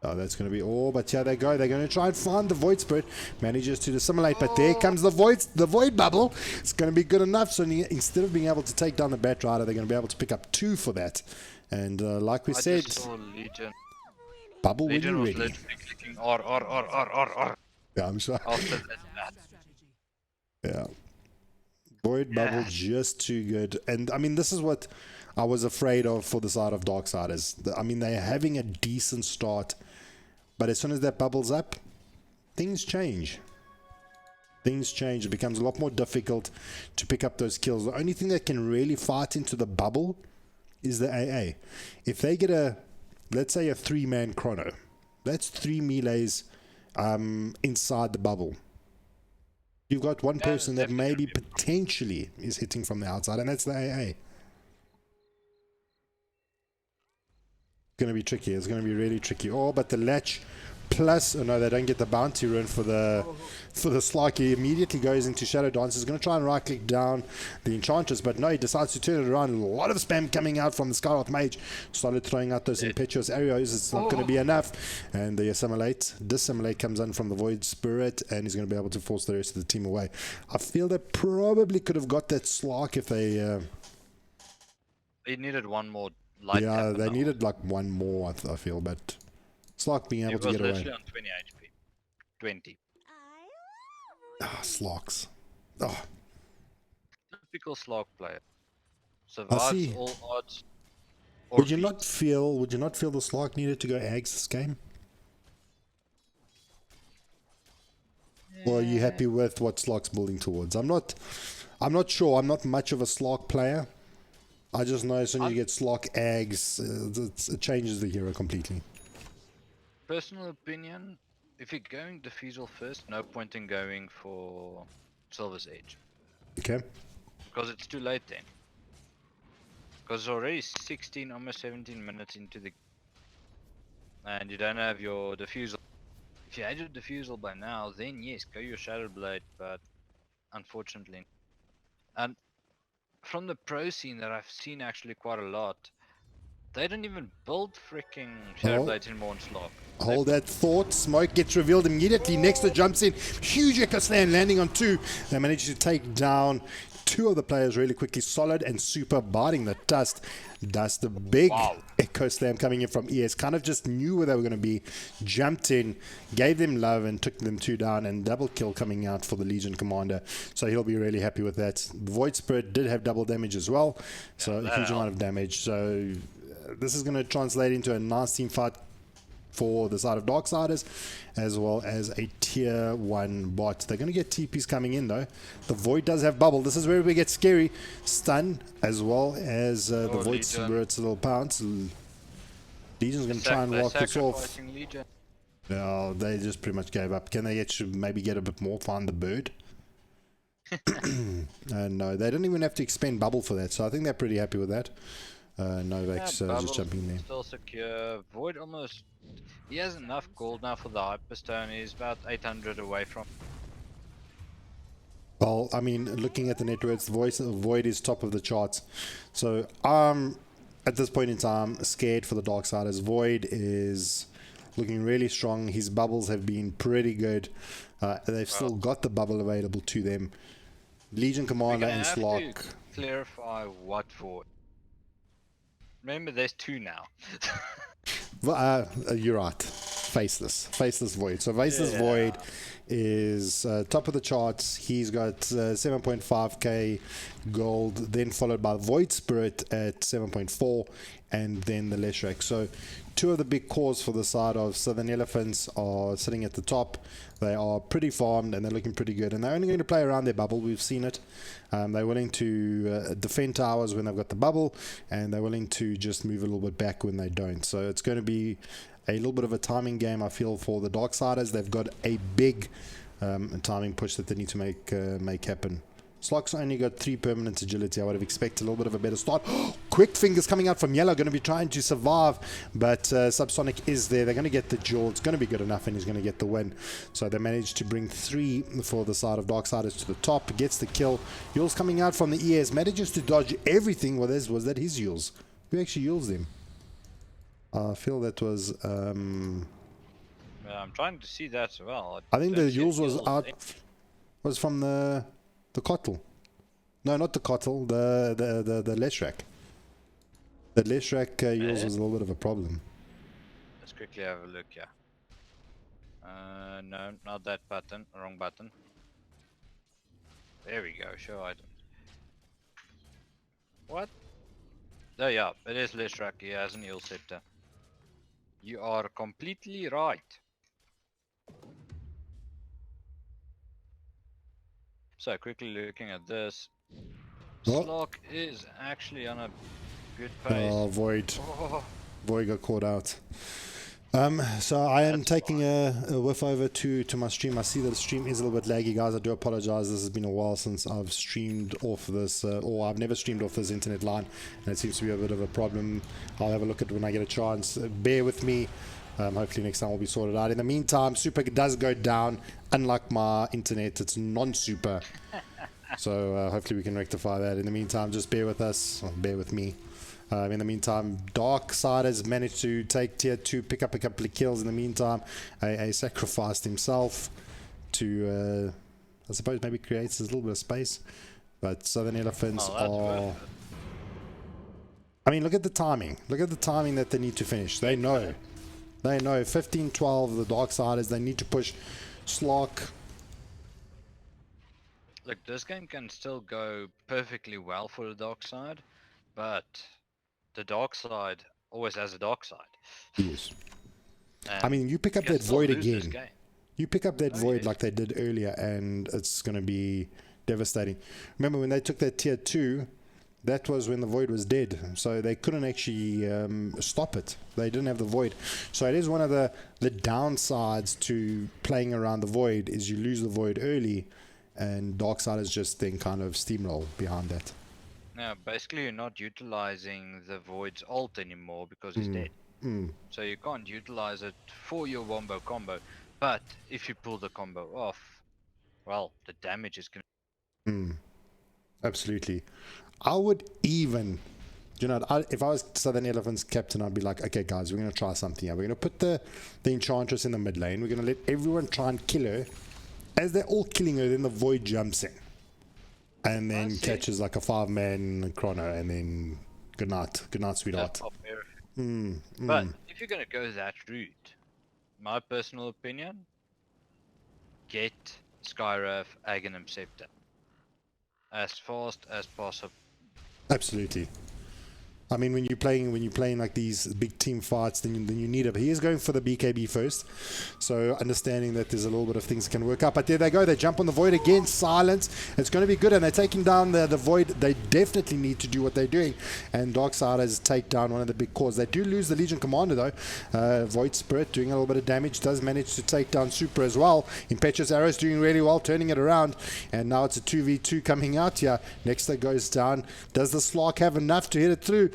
Oh, that's going to be all. But yeah, they go. They're going to try and find the Void Spirit. Manages to dissimulate. But there comes the Void Bubble. It's going to be good enough. So instead of being able to take down the Bat Rider, they're going to be able to pick up 2 for that. And like we said, just saw Legion. Bubble when Legion you're was ready. literally clicking R. Yeah, I'm sure. After that. Yeah. Void Bubble just too good. And I mean, this is what I was afraid of for the side of Darksiders. I mean, they're having a decent start, but as soon as that bubble's up, things change. Things change. It becomes a lot more difficult to pick up those kills. The only thing that can really fight into the bubble is the AA. If they get let's say a 3-man chrono, that's 3 melees inside the bubble. You've got one person that maybe potentially is hitting from the outside, and that's the AA. Going to be tricky. It's going to be really tricky. Oh, but the latch plus, oh no, they don't get the bounty rune for the Slark. He immediately goes into Shadow Dance. He's going to try and right click down the Enchantress, but no, he decides to turn it around. A lot of spam coming out from the Skyroth Mage. Started throwing out those impetuous arrows. It's not going to be enough, and the dissimulate comes in from the Void Spirit, and he's going to be able to force the rest of the team away. I feel they probably could have got that Slark if they He needed one more light. yeah, they needed like one more, I feel, but Slark being able to get away. It was literally on 20 HP. 20. Ah, Slarks. Oh. Typical Slark player. Survives all odds. Would you not feel the Slark needed to go Ags this game? Or are you happy with what Slark's building towards? I'm not sure. I'm not much of a Slark player. I just know as soon as you get Slark Ags, it changes the hero completely. Personal opinion, if you're going Diffusal first, no point in going for Silver's Edge. Okay. Because it's too late then. Because it's already 16, almost 17 minutes into the... And you don't have your Diffusal. If you had your Diffusal by now, then yes, go your Shadow Blade, but unfortunately. And from the pro scene that I've seen actually quite a lot, they don't even build freaking Shadow Blades anymore on Slark. Hold that thought. Smoke gets revealed immediately. Nexter jumps in. Huge Echo Slam landing on 2. They manage to take down 2 of the players really quickly. Solid and Super biting the dust. That's the big Echo Slam coming in from ES. Kind of just knew where they were going to be. Jumped in, gave them love and took them 2 down. And double kill coming out for the Legion Commander. So he'll be really happy with that. The Void Spirit did have double damage as well. So a huge amount of damage. So this is going to translate into a nice team fight for the side of Darksiders, as well as a tier 1 bot. They're going to get TPs coming in though. The Void does have bubble. This is where we get scary. Stun, as well as the Void Spirit's little pounce. Legion's going to try and walk this off. No, they just pretty much gave up. Can they maybe get a bit more? Find the bird? No, they don't even have to expend bubble for that, so I think they're pretty happy with that. Novak's just jumping in there. Still secure. Void almost... He has enough gold now for the Hyperstone. He's about 800 away from... Well, I mean, looking at the net worth, Void is top of the charts. So, at this point in time, scared for the Darksiders. Void is looking really strong. His bubbles have been pretty good. They've still got the bubble available to them. Legion Commander and Slark. Clarify what Void. Remember, there's 2 now. You're right. Faceless Void. So Faceless Void is top of the charts. He's got 7.5k gold, then followed by Void Spirit at 7.4, and then the Leshrac. So 2 of the big cores for the side of Southern Elephants are sitting at the top. They are pretty farmed and they're looking pretty good, and they're only going to play around their bubble. We've seen it. They're willing to defend towers when they've got the bubble, and they're willing to just move a little bit back when they don't. So it's going to be a little bit of a timing game, I feel, for the Darksiders. They've got a big timing push that they need to make happen. Slock's only got 3 permanent agility. I would have expected a little bit of a better start. Quick fingers coming out from Yellow, going to be trying to survive, but Subsonic is there. They're going to get the duel. It's going to be good enough, and he's going to get the win. So they managed to bring 3 for the side of Darksiders to the top. Gets the kill. Yules coming out from the ES. Manages to dodge everything. Well, was that his Yules? Who actually Yules him? I feel that was... I'm trying to see that as well. I think the don't see Yules was Yules. out... Was from the Kotl. No, not the Kotl, the Leshrak. The Leshrak Yules was a little bit of a problem. Let's quickly have a look, yeah. No, not that button. Wrong button. There we go, show items. What? Oh yeah, it is Leshrak, he has an eel scepter. You are completely right. So quickly looking at this, Oh. Slock is actually on a good pace. Oh, Void. Oh, Void got caught out. So I am taking a whiff over to my stream. I see that the stream is a little bit laggy, guys. I do apologize. This has been a while since I've streamed off this, or I've never streamed off this internet line, and it seems to be a bit of a problem. I'll have a look at it when I get a chance. Bear with me. Hopefully next time will be sorted out. In the meantime, Super does go down. Unlike my internet, it's non-super. So hopefully we can rectify that. In the meantime, just bear with us. Or bear with me. In the meantime, Darksiders managed to take tier 2, pick up a couple of kills. In the meantime, he sacrificed himself to, I suppose, maybe creates a little bit of space. But Southern Elephants are... I mean, look at the timing. Look at the timing that they need to finish. They know. They know. 15-12, the Darksiders, they need to push. Slock. look, this game can still go perfectly well for the dark side, but the dark side always has a dark side. Yes. And I mean, you pick up can that still void lose this again. game. You pick up that Oh, void yes. like they did earlier, and it's going to be devastating. Remember when they took that tier 2, that was when the void was dead, so they couldn't actually stop it. They didn't have the void. So it is one of the downsides to playing around the void, is you lose the void early, and Darksiders just then kind of steamroll behind that. Now, basically, you're not utilizing the void's ult anymore because he's dead. So you can't utilize it for your wombo combo. But if you pull the combo off, well, the damage is going Absolutely. I would even, you know, if I was Southern Elephants captain, I'd be like, okay, guys, we're going to try something here. We're going to put the Enchantress in the mid lane. We're going to let everyone try and kill her. As they're all killing her, then the void jumps in. And then catches like a 5-man chrono, and then good night, sweetheart. But if you're going to go that route, my personal opinion, get Skywrath Aghanim Scepter as fast as possible. Absolutely. I mean, when you're playing like these big team fights, then you need it. He is going for the BKB first, so understanding that there's a little bit of things that can work out. But there they go. They jump on the void again. Silence. It's going to be good, and they're taking down the void. They definitely need to do what they're doing, and Darksiders take down one of the big cores. They do lose the Legion Commander though. Void Spirit doing a little bit of damage, does manage to take down Super as well. Impetuous Arrows doing really well, turning it around, and now it's a 2v2 coming out here. Nexter goes down. Does the Slark have enough to hit it through?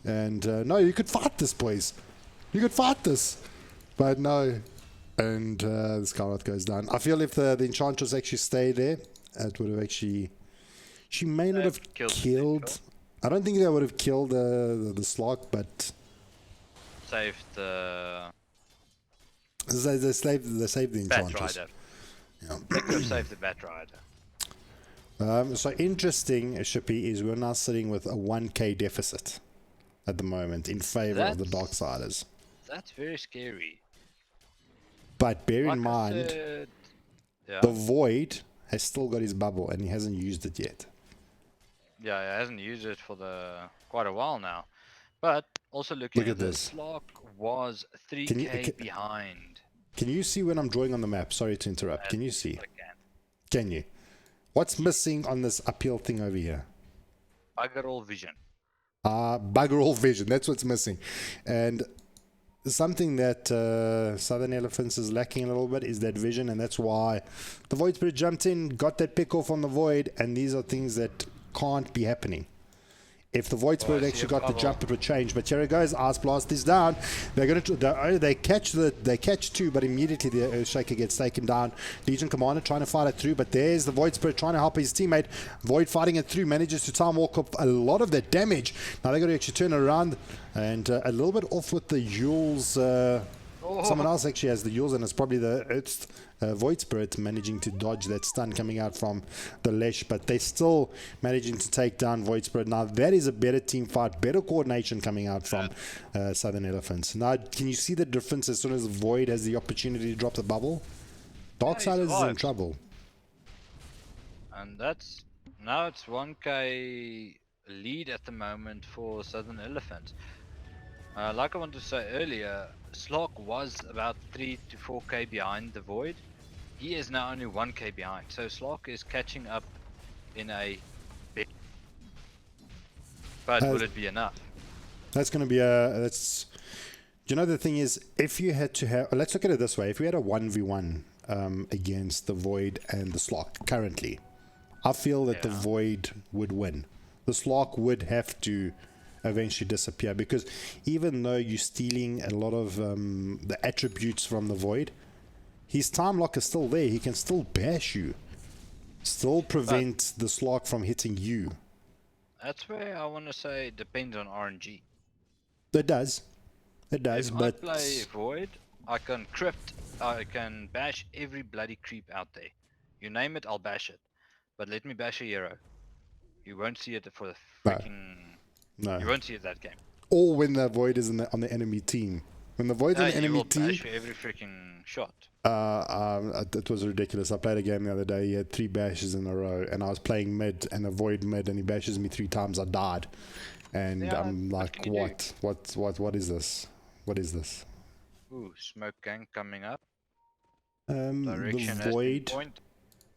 And no, you could fight this, boys. You could fight this. But no. And the Skywrath goes down. I feel if the Enchantress actually stayed there, it would have actually... She may not have killed... I don't think they would have killed the Slark, but... Saved the... They saved the Enchantress. Batrider. Yeah. They could have saved the Batrider. So interesting, Shippy, is we're now sitting with a 1k deficit at the moment in favor of the Darksiders. That's very scary. But bear Like in I mind, said, yeah, the Void has still got his bubble and he hasn't used it yet. yeah, he hasn't used it for quite a while now. But also looking Look at this, this. Slark was 3k behind. Can you see when I'm drawing on the map? Sorry to interrupt. Can you see? I can. Can you? What's missing on this uphill thing over here? Bugger all vision. Bugger all vision. That's what's missing. And something that Southern Elephants is lacking a little bit is that vision, and that's why the Void Spirit jumped in, got that pick off on the Void, and these are things that can't be happening. If the Void Spirit actually got the jump, it would change. But here it goes. Ice Blast is down. They're going to they catch two, but immediately the Earthshaker gets taken down. Legion Commander trying to fight it through, but there's the Void Spirit trying to help his teammate. Void fighting it through, manages to time walk up a lot of that damage. Now they're going to actually turn around and a little bit off with the Yules. Someone else actually has the Yules, and it's probably the Earth's Void Spirit managing to dodge that stun coming out from the Lesh, but they're still managing to take down Void Spirit. Now that is a better team fight, better coordination coming out from Southern Elephants. Now can you see the difference as soon as Void has the opportunity to drop the bubble? Darksiders is in trouble. And that's now it's 1k lead at the moment for Southern Elephants. Like I wanted to say earlier, Slock was about 3 to 4k behind the Void. He is now only 1k behind, so Slock is catching up in a big. But will it be enough? That's going to be a. That's. You know, the thing is, if you had to have, let's look at it this way: if we had a 1v1 against the Void and the Slock currently, I feel that the Void would win. The Slock would have to eventually disappear, because even though you're stealing a lot of the attributes from the Void, his time lock is still there. He can still bash you, still prevent the Slock from hitting you. That's where I want to say it depends on RNG. It does, If but I play Void, I can crypt, I can bash every bloody creep out there. You name it, I'll bash it. But let me bash a hero. You won't see it for the freaking. No. You won't see it that game. Or when the Void is on the enemy team. When the Void's on the enemy team, bash every freaking shot. It was ridiculous. I played a game the other day. He had 3 bashes in a row, and I was playing mid and a Void mid, and he bashes me 3 times. I died, and I'm like, what is this? What is this? Ooh, smoke gang coming up. The Void.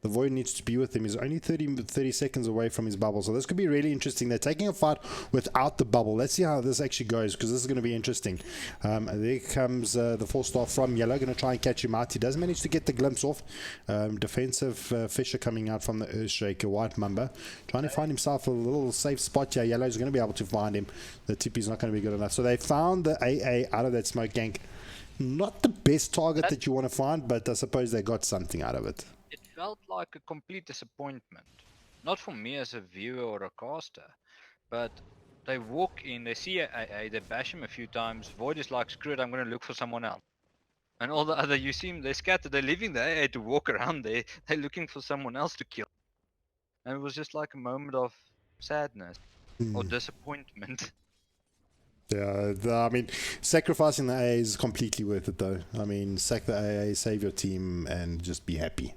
The Void needs to be with him. He's only 30 seconds away from his bubble. So this could be really interesting. They're taking a fight without the bubble. Let's see how this actually goes, because this is going to be interesting. There comes the 4-star from Yellow. Going to try and catch him out. He does manage to get the glimpse off. Defensive Fisher coming out from the Earthshaker. White Mamba. Trying to find himself a little safe spot here. Yellow is going to be able to find him. The TP's not going to be good enough. So they found the AA out of that smoke gank. Not the best target that you want to find, but I suppose they got something out of it. It felt like a complete disappointment. Not for me as a viewer or a caster, but they walk in, they see a AA, they bash him a few times. Void is like, screw it, I'm going to look for someone else. And all the other, you see them, they're scattered, they're leaving the AA to walk around there, they're looking for someone else to kill. And it was just like a moment of sadness or disappointment. Yeah, I mean, sacrificing the AA is completely worth it, though. I mean, sack the AA, save your team, and just be happy.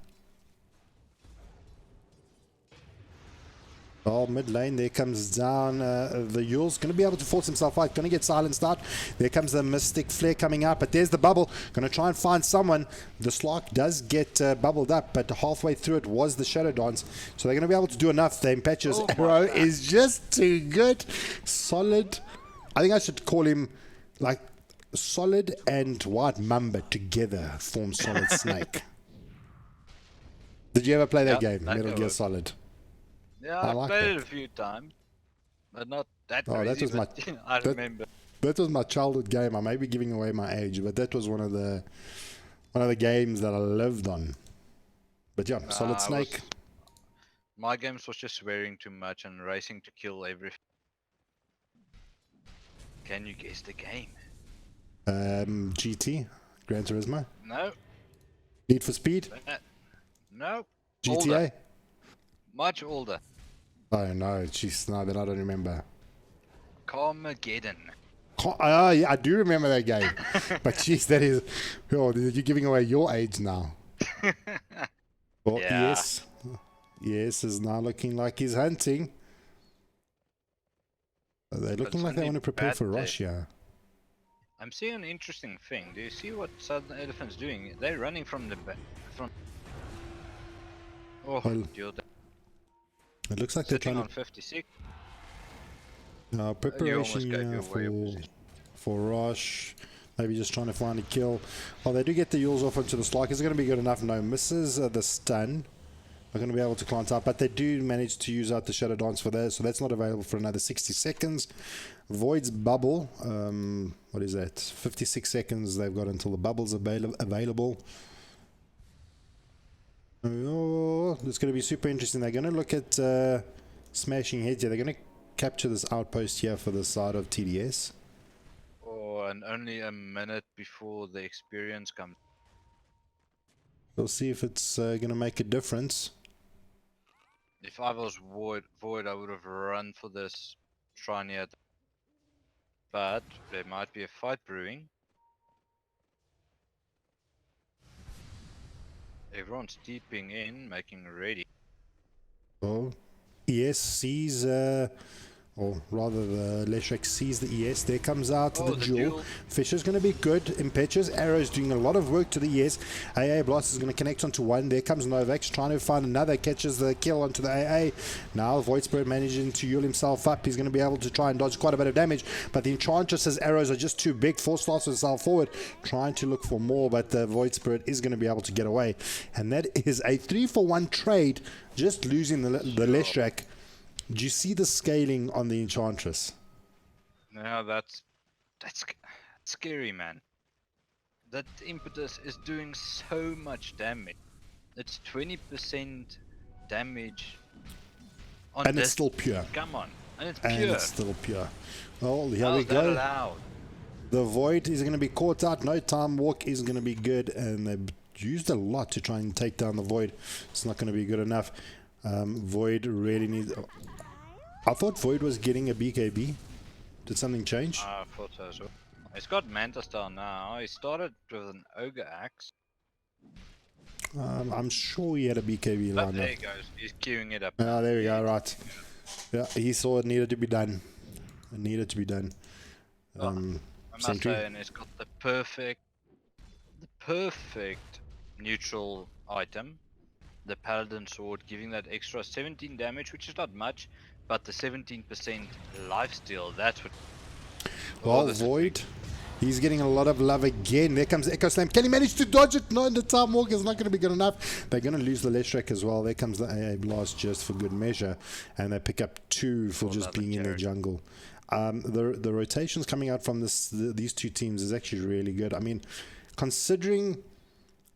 Oh, mid lane, there comes down the Yule's going to be able to force himself out, going to get silenced out. There comes the Mystic Flare coming out, but there's the bubble. Going to try and find someone. The Slark does get bubbled up, but halfway through it was the Shadow Dance. So they're going to be able to do enough. The Impetuous Arrow is just too good. Solid. I think I should call him like Solid and White Mamba together form Solid Snake. Did you ever play that game, Metal Gear Solid? Yeah, I played it a few times, but not that crazy. That was I remember. That was my childhood game. I may be giving away my age, but that was one of the games that I lived on. But yeah, Solid Snake. My games was just swearing too much and racing to kill everything. Can you guess the game? GT, Gran Turismo. No. Need for Speed. No. GTA. Older. Much older. Oh no, jeez, no, then I don't remember. Carmageddon. Oh yeah, I do remember that game. But jeez, that is, you're giving away your age now. Well, yeah. Yes is now looking like he's hunting. They're looking like they want to prepare for Russia. I'm seeing an interesting thing. Do you see what Southern Elephant's doing? They're running from the back. Oh, well, it looks like they're trying on 56. Preparation for Rosh. Maybe just trying to find a kill. Oh, they do get the Yules off onto the Slark. Is it going to be good enough? No. Misses the stun. Are going to be able to climb up, but they do manage to use out the Shadow Dance for that, so that's not available for another 60 seconds. Void's bubble, what is that? 56 seconds they've got until the bubble's available. Oh, it's going to be super interesting. They're going to look at smashing heads here. They're going to capture this outpost here for the side of TDS. Oh, and only a minute before the experience comes. We'll see if it's going to make a difference. If I was Void, I would have run for this shrine here. But there might be a fight brewing. Everyone's deeping in, making ready. Oh, ES sees, or rather the Leshrac sees the ES. There comes out the duel. Fisher's going to be good. Impetuous Arrow's doing a lot of work to the ES. AA Blast is going to connect onto one. There comes Novax trying to find another. Catches the kill onto the AA. Now Void Spirit managing to heal himself up. He's going to be able to try and dodge quite a bit of damage. But the Enchantress's arrows are just too big. Force starts himself forward, trying to look for more. But the Void Spirit is going to be able to get away. And that is a 3-for-1 trade. Just losing the Leshrac. Do you see the scaling on the Enchantress? Yeah, that's scary, man. That impetus is doing so much damage. It's 20% damage on and it's still pure. Come on, and it's pure. And it's still pure. Well, here we How's go. that allowed? The Void is going to be caught out. No time walk is going to be good, and they've used a lot to try and take down the Void. It's not going to be good enough. Void really needs... I thought Void was getting a BKB. Did something change? I thought so as well. He's got Manta Star now. He started with an Ogre Axe. I'm sure he had a BKB line. There he goes. He's queuing it up. Ah, there we go. Right. Yeah, he saw it needed to be done. It needed to be done. I must say, and he's got the perfect neutral item. The Paladin Sword, giving that extra 17 damage, which is not much, but the 17% lifesteal, that's what... Well, Void, he's getting a lot of love again. There comes Echo Slam. Can he manage to dodge it? No, the time walk is not going to be good enough. They're going to lose the Leshrac as well. There comes the AA Blast just for good measure, and they pick up 2 for just being in the jungle. The rotations coming out from these two teams is actually really good. I mean, considering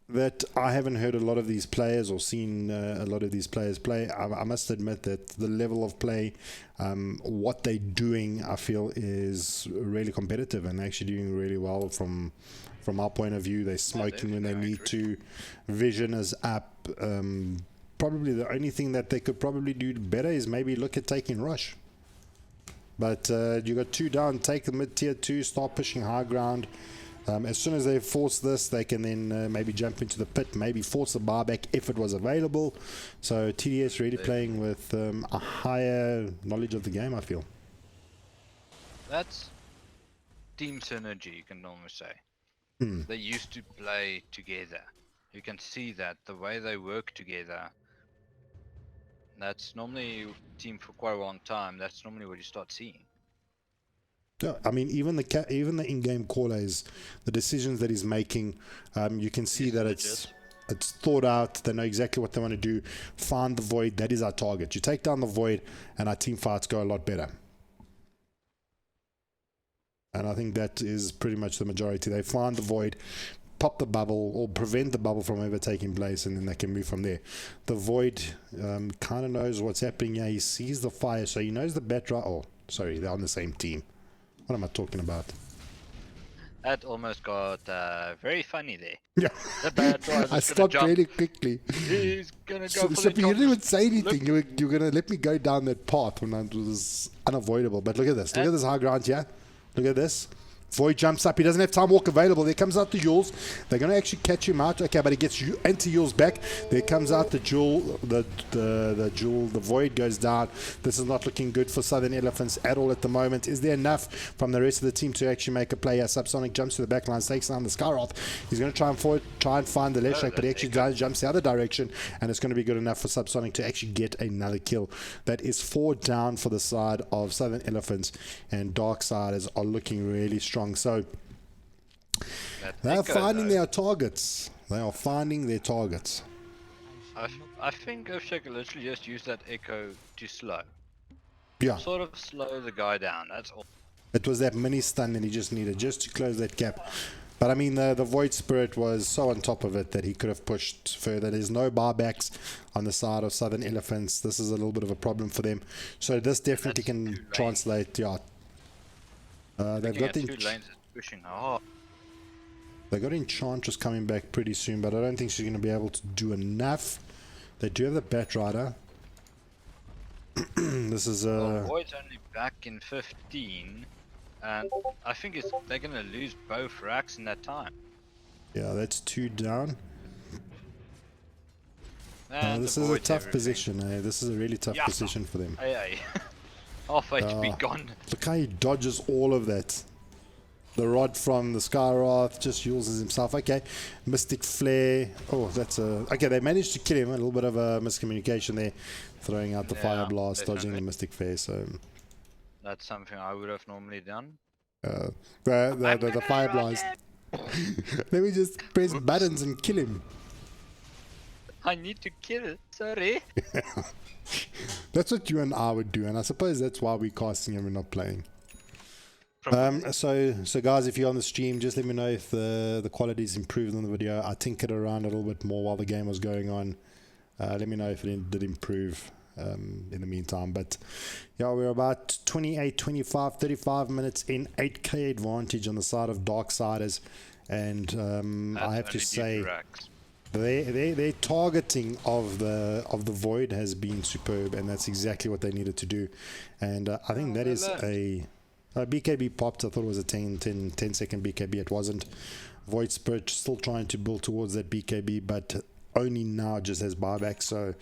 that I haven't heard a lot of these players or seen a lot of these players play, I must admit that the level of play, what they're doing, I feel is really competitive and actually doing really well from our point of view. They're smoking when they need to. Vision is up. Probably the only thing that they could probably do better is maybe look at taking Rush. But you got 2 down, take the mid tier 2, start pushing high ground. As soon as they force this, they can then maybe jump into the pit, maybe force a buyback if it was available. So TDS really playing with a higher knowledge of the game, I feel. That's team synergy, you can almost say. They used to play together. You can see that, the way they work together. That's normally team for quite a long time. That's normally what you start seeing. Yeah, I mean, even the in-game callers, the decisions that he's making, you can see that it's thought out. They know exactly what they want to do. Find the Void. That is our target. You take down the Void, and our team fights go a lot better. And I think that is pretty much the majority. They find the Void, pop the bubble, or prevent the bubble from ever taking place, and then they can move from there. The Void kind of knows what's happening here. He sees the fire, so he knows the Batra. Oh, sorry, they're on the same team. What am I talking about? That almost got very funny there. Yeah. The Batra I stopped really quickly. He's gonna go so you didn't even say anything. You were going to let me go down that path when it was unavoidable. But look at this. Look at this high ground here. Look at this. Void jumps up. He doesn't have time walk available. There comes out the Yules. They're going to actually catch him out. Okay, but he gets anti-Yules back. There comes out the Jewel. The Jewel. The Void goes down. This is not looking good for Southern Elephants at all at the moment. Is there enough from the rest of the team to actually make a play? Subsonic jumps to the back line, takes down the Skyroth. He's going to try and find the Leshrac, but he actually jumps the other direction, and it's going to be good enough for Subsonic to actually get another kill. That is 4 down for the side of Southern Elephants, and Darksiders are looking really strong. So That They're echo, finding though, their targets. They are finding their targets. I think Ovshek could literally just use that echo to slow. Yeah, Sort of slow the guy down, that's all. it was that mini stun that he just needed, just to close that gap. But I mean, the Void Spirit was so on top of it that he could have pushed further. There's no barbacks on the side of Southern Elephants. This is a little bit of a problem for them. So this definitely can translate, yeah. They've got two lanes is pushing hard. They got Enchantress coming back pretty soon, but I don't think she's going to be able to do enough. They do have the Bat Rider. This is Well, Void's only back in 15, and I think they're going to lose both racks in that time. yeah, that's 2 down. And This the is a Void's tough everything. position. This is a really tough Yeah. position for them. Hey. Half HP gone. Look how he dodges all of that. The rod from the Skywrath just uses himself. Okay, Mystic Flare. Oh, that's a... Okay, they managed to kill him. A little bit of a miscommunication there. Throwing out the Fire Blast, dodging the definitely. Mystic Flare. So That's something I would have normally done. the Fire Blast. Let me just press buttons and kill him. I need to kill it. Sorry. That's what you and I would do, and I suppose that's why we're casting and we're not playing. So guys, if you're on the stream, just let me know if the quality's improved on the video. I tinkered around a little bit more while the game was going on. Let me know if it did improve in the meantime. But yeah, we're about 28, 25, 35 minutes in, 8k advantage on the side of Darksiders, and I have to say their targeting of the Void has been superb, and that's exactly what they needed to do. And I think that is a BKB popped. I thought it was a 10 second BKB. It wasn't. Void Spirit still trying to build towards that BKB, but only now just has buyback. So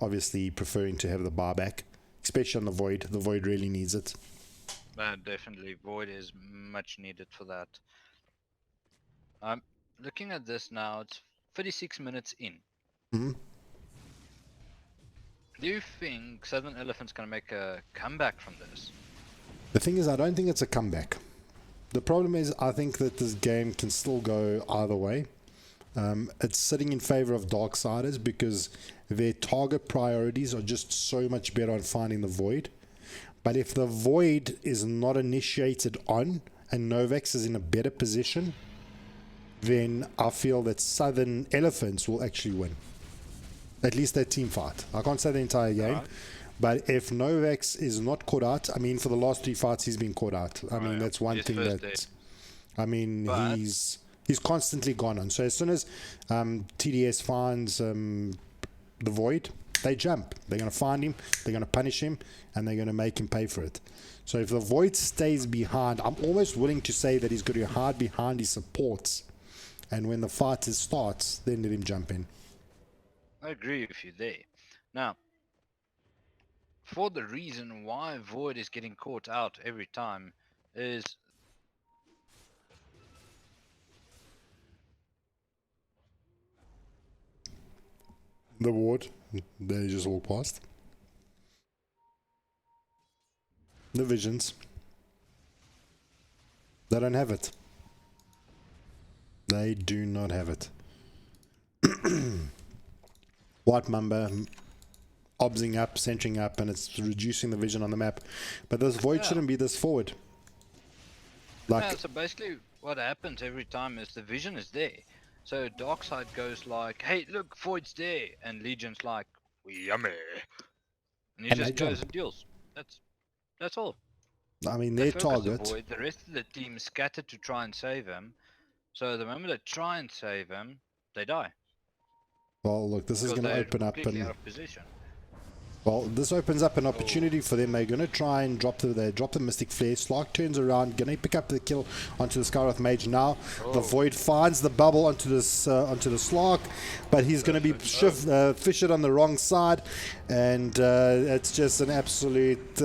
obviously preferring to have the buyback, especially on the Void. The Void really needs it. Definitely, Void is much needed for that. Looking at this now, it's 36 minutes in. Mm-hmm. Do you think Southern Elephant's gonna make a comeback from this? The thing is, I don't think it's a comeback. The problem is, I think that this game can still go either way. It's sitting in favor of Darksiders because their target priorities are just so much better on finding the Void. But if the Void is not initiated on and Novax is in a better position, then I feel that Southern Elephants will actually win. At least their team fight. I can't say the entire game. But if Novax is not caught out, I mean, for the last 3 fights, he's been caught out. I mean, that's one thing that... I mean, but he's constantly gone on. So as soon as TDS finds the Void, they jump. They're going to find him, they're going to punish him, and they're going to make him pay for it. So if the Void stays behind, I'm almost willing to say that he's going to hide behind his supports. And when the fight starts, then let him jump in. I agree with you there. Now, for the reason why Void is getting caught out every time is the ward, they just walk past. The visions. They don't have it. They do not have it. White Mamba obsing up, centering up, and it's reducing the vision on the map. But this Void shouldn't be this forward. Like, so basically what happens every time is the vision is there. So Darkside goes like, hey, look, Void's there. And Legion's like, yummy. And he just goes and deals. That's all. I mean, their target... The Void, the rest of the team scattered to try and save him. So the moment they try and save him, they die. Well, look, this is going to open up and... out of position. Well, this opens up an opportunity for them. They're going to try and drop the Mystic Flare. Slark turns around, going to pick up the kill onto the Skywrath Mage. Now the Void finds the bubble onto the Slark, but he's going to be fished on the wrong side, and it's just an absolute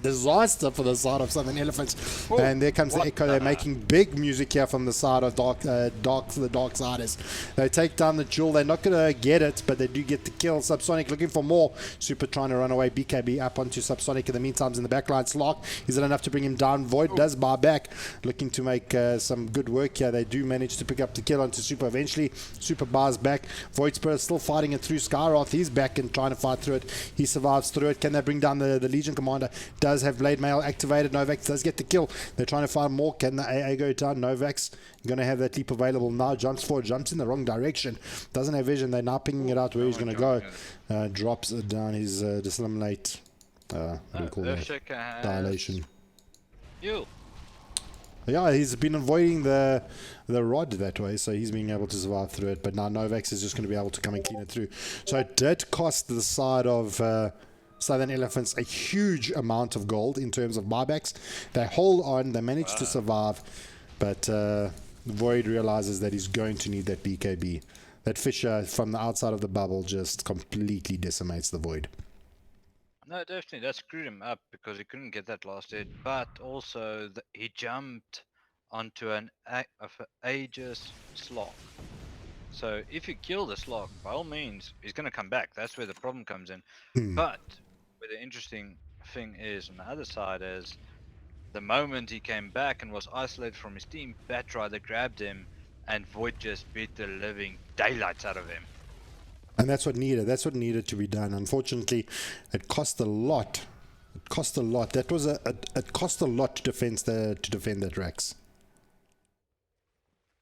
disaster for the side of Southern Elephants. Oh, And there comes the what Echo. the- They're making big music here from the side of the Dark Siders. They take down the Jewel. They're not going to get it, but they do get the kill. Subsonic looking for more. Super trying to run away. BKB up onto Subsonic. In the meantime, in the backline, Slark. Is it enough to bring him down? Void does buy back. Looking to make some good work here. They do manage to pick up the kill onto Super eventually. Super buys back. Void Spirit still fighting it through. Skyroth, he's back and trying to fight through it. He survives through it. Can they bring down the Legion Commander? Does have Blade Mail activated. Novax does get the kill. They're trying to find more. Can the AA go down? Novax going to have that leap available now. Jumps forward. Jumps in the wrong direction. Doesn't have vision. They're now pinging it out where he's going to go. Drops it down his dislimulate. What do we call that? Dilation. You. Yeah, he's been avoiding the rod that way, so he's being able to survive through it. But now Novax is just going to be able to come and clean it through. So it did cost the side of Southern Elephants a huge amount of gold in terms of buybacks. They hold on, they manage to survive, but Void realizes that he's going to need that BKB. That Fisher from the outside of the bubble just completely decimates the Void. No, definitely, that screwed him up because he couldn't get that last hit. But also, he jumped onto an Aegis Slog. So if you kill the Slog, by all means, he's going to come back. That's where the problem comes in. But where the interesting thing is on the other side is the moment he came back and was isolated from his team, Batrider grabbed him and Void just beat the living daylights out of him. And that's what needed. That's what needed to be done. Unfortunately, it cost a lot. It cost a lot. That was it cost a lot to defend that Rex.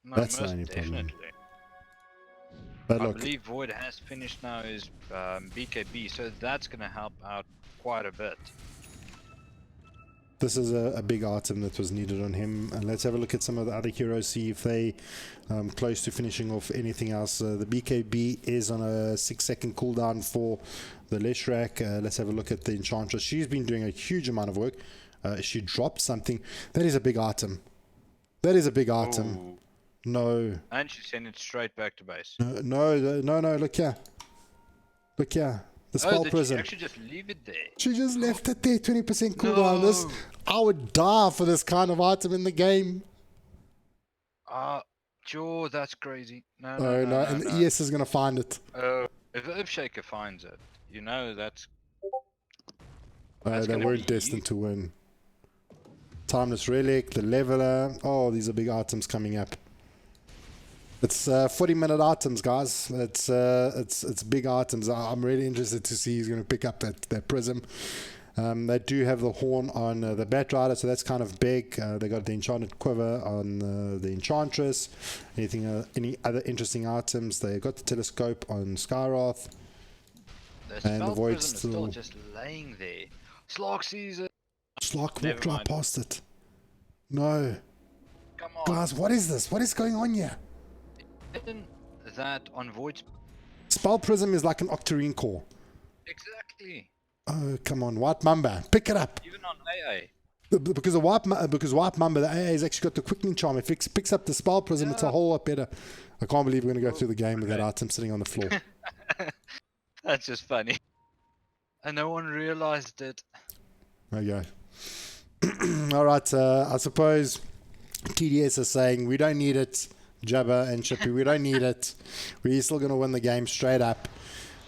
No, That's the most only problem. definitely. But I look, believe Void has finished now his BKB, so that's going to help out quite a bit. this is a big item that was needed on him. And let's have a look at some of the other heroes, see if they close to finishing off anything else. The BKB is on a 6-second cooldown for the Leshrak. Let's have a look at the Enchantress. She's been doing a huge amount of work. She dropped something. That is a big item. That is a big item. Ooh. No. And she sent it straight back to base. No, look here. Look here. The spell did prism. she actually just leave it there? She just left it there, 20% cooldown. No. I would die for this kind of item in the game. Joe, that's crazy. No, And the ES is going to find it. If Earthshaker finds it, you know that's They gonna weren't be destined to win. Timeless Relic, the Leveler. Oh, these are big items coming up. It's 40-minute items, guys. It's big items. I'm really interested to see who's going to pick up that prism. They do have the horn on the Batrider, so that's kind of big. They got the enchanted quiver on the Enchantress. Any other interesting items? They got the telescope on Skyroth. and the Void still just laying there. Slark sees it. Slark Never walked right mind. past it. No. Come on. Guys, what is this? What is going on here? Isn't that on Void's? Spell Prism is like an Octarine core. Exactly. Oh, come on. White Mamba. Pick it up. Even on AA. Because White Mamba, the AA has actually got the Quickening Charm. It picks up the Spell Prism. It's a whole lot better. I can't believe we're going to go through the game with that item sitting on the floor. That's just funny. And no one realized it. Okay. All right. I suppose TDS is saying we don't need it. Jabba and Chippy, we don't need it. We're still going to win the game straight up.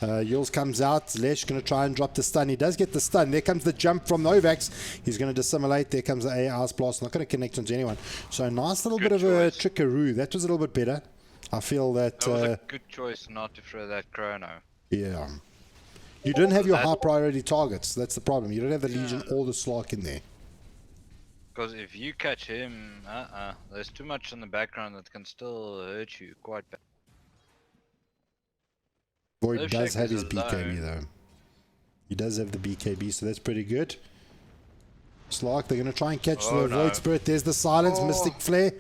Yules comes out. Lesh going to try and drop the stun. He does get the stun. There comes the jump from Novax. He's going to dissimulate. There comes the AI Ice Blast. Not going to connect onto anyone. So a nice little bit of a trickaroo. That was a little bit better. I feel that... That was a good choice not to throw that chrono. Yeah. You didn't have your high priority targets. That's the problem. You don't have the Legion or the Slark in there. Because if you catch him, there's too much in the background that can still hurt you quite bad. Void does have his BKB though. He does have the BKB, so that's pretty good. Slark, they're going to try and catch the Void Spirit. There's the silence, Mystic Flare.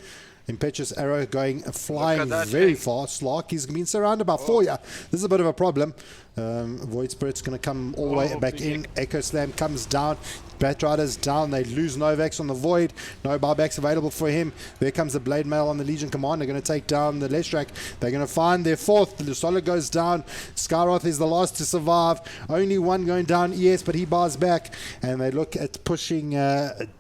Impetuous Arrow flying very fast. Slark, he's been surrounded by 4. This is a bit of a problem. Void Spirit's going to come all the way back in. Echo Slam comes down. Batrider's down. They lose Novax on the Void. No buybacks available for him. There comes the Blade Mail on the Legion Command. They're going to take down the Lestrak. They're going to find their fourth. The Solid goes down. Skyroth is the last to survive. Only one going down, ES, but he bars back. And they look at pushing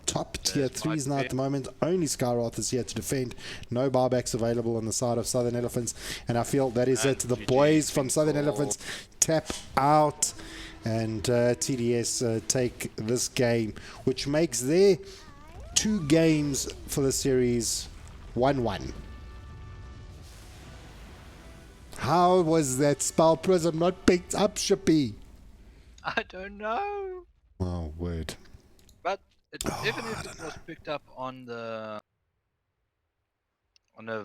top tier 3s now at the moment. Only Skyroth is here to defend. No buybacks available on the side of Southern Elephants. And I feel that is it. The boys from Southern Elephants tap out. And TDS take this game, which makes their 2 games for the series 1-1. How was that Spell Prism not picked up, Shippy? I don't know. Oh, word. But even if it was picked up on the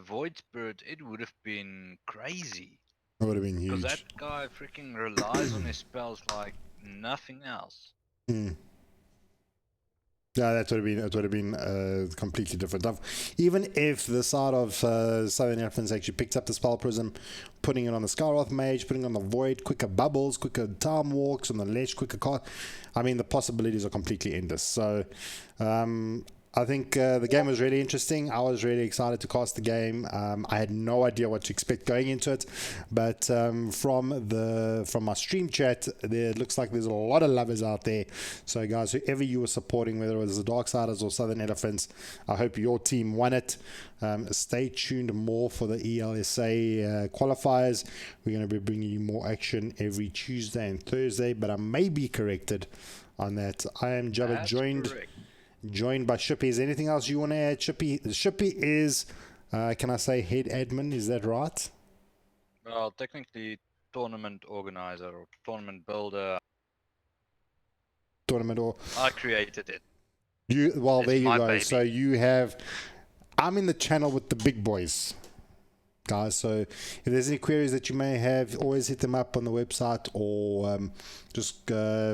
Void Spirit, it would have been crazy. That would have been huge. Because that guy freaking relies on his spells like nothing else. Yeah, that would have been completely different. Even if the side of Southern Elephants actually picked up the Spell Prism, putting it on the Skyroth Mage, putting it on the Void, quicker bubbles, quicker time walks on the Ledge, quicker cast. I mean, the possibilities are completely endless. So, I think the game was really interesting. I was really excited to cast the game. I had no idea what to expect going into it, but from my stream chat, there looks like there's a lot of lovers out there. So guys, whoever you were supporting, whether it was the Darksiders or Southern Elephants, I hope your team won it. Stay tuned more for the ELSA qualifiers. We're going to be bringing you more action every Tuesday and Thursday, but I may be corrected on that. I am Jabba, joined by Shippy. Is there anything else you want to add, Shippy? Shippy is, can I say head admin? Is that right? Well, technically tournament organizer or tournament builder. I created it. There you go. Baby. So you have, I'm in the channel with the big boys, guys. So if there's any queries that you may have, always hit them up on the website, or just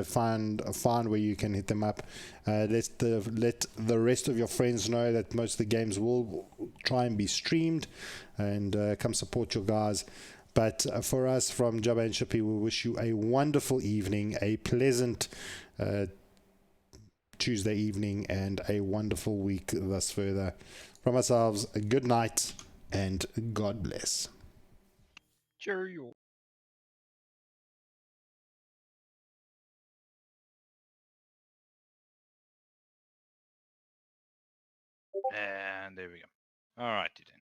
find where you can hit them up. Let the rest of your friends know that most of the games will try and be streamed, and come support your guys. But for us from Jabba and Shippy, we wish you a wonderful evening, a pleasant Tuesday evening, and a wonderful week thus further. From ourselves, a good night and God bless. Cheerio. And there we go. Alrighty then.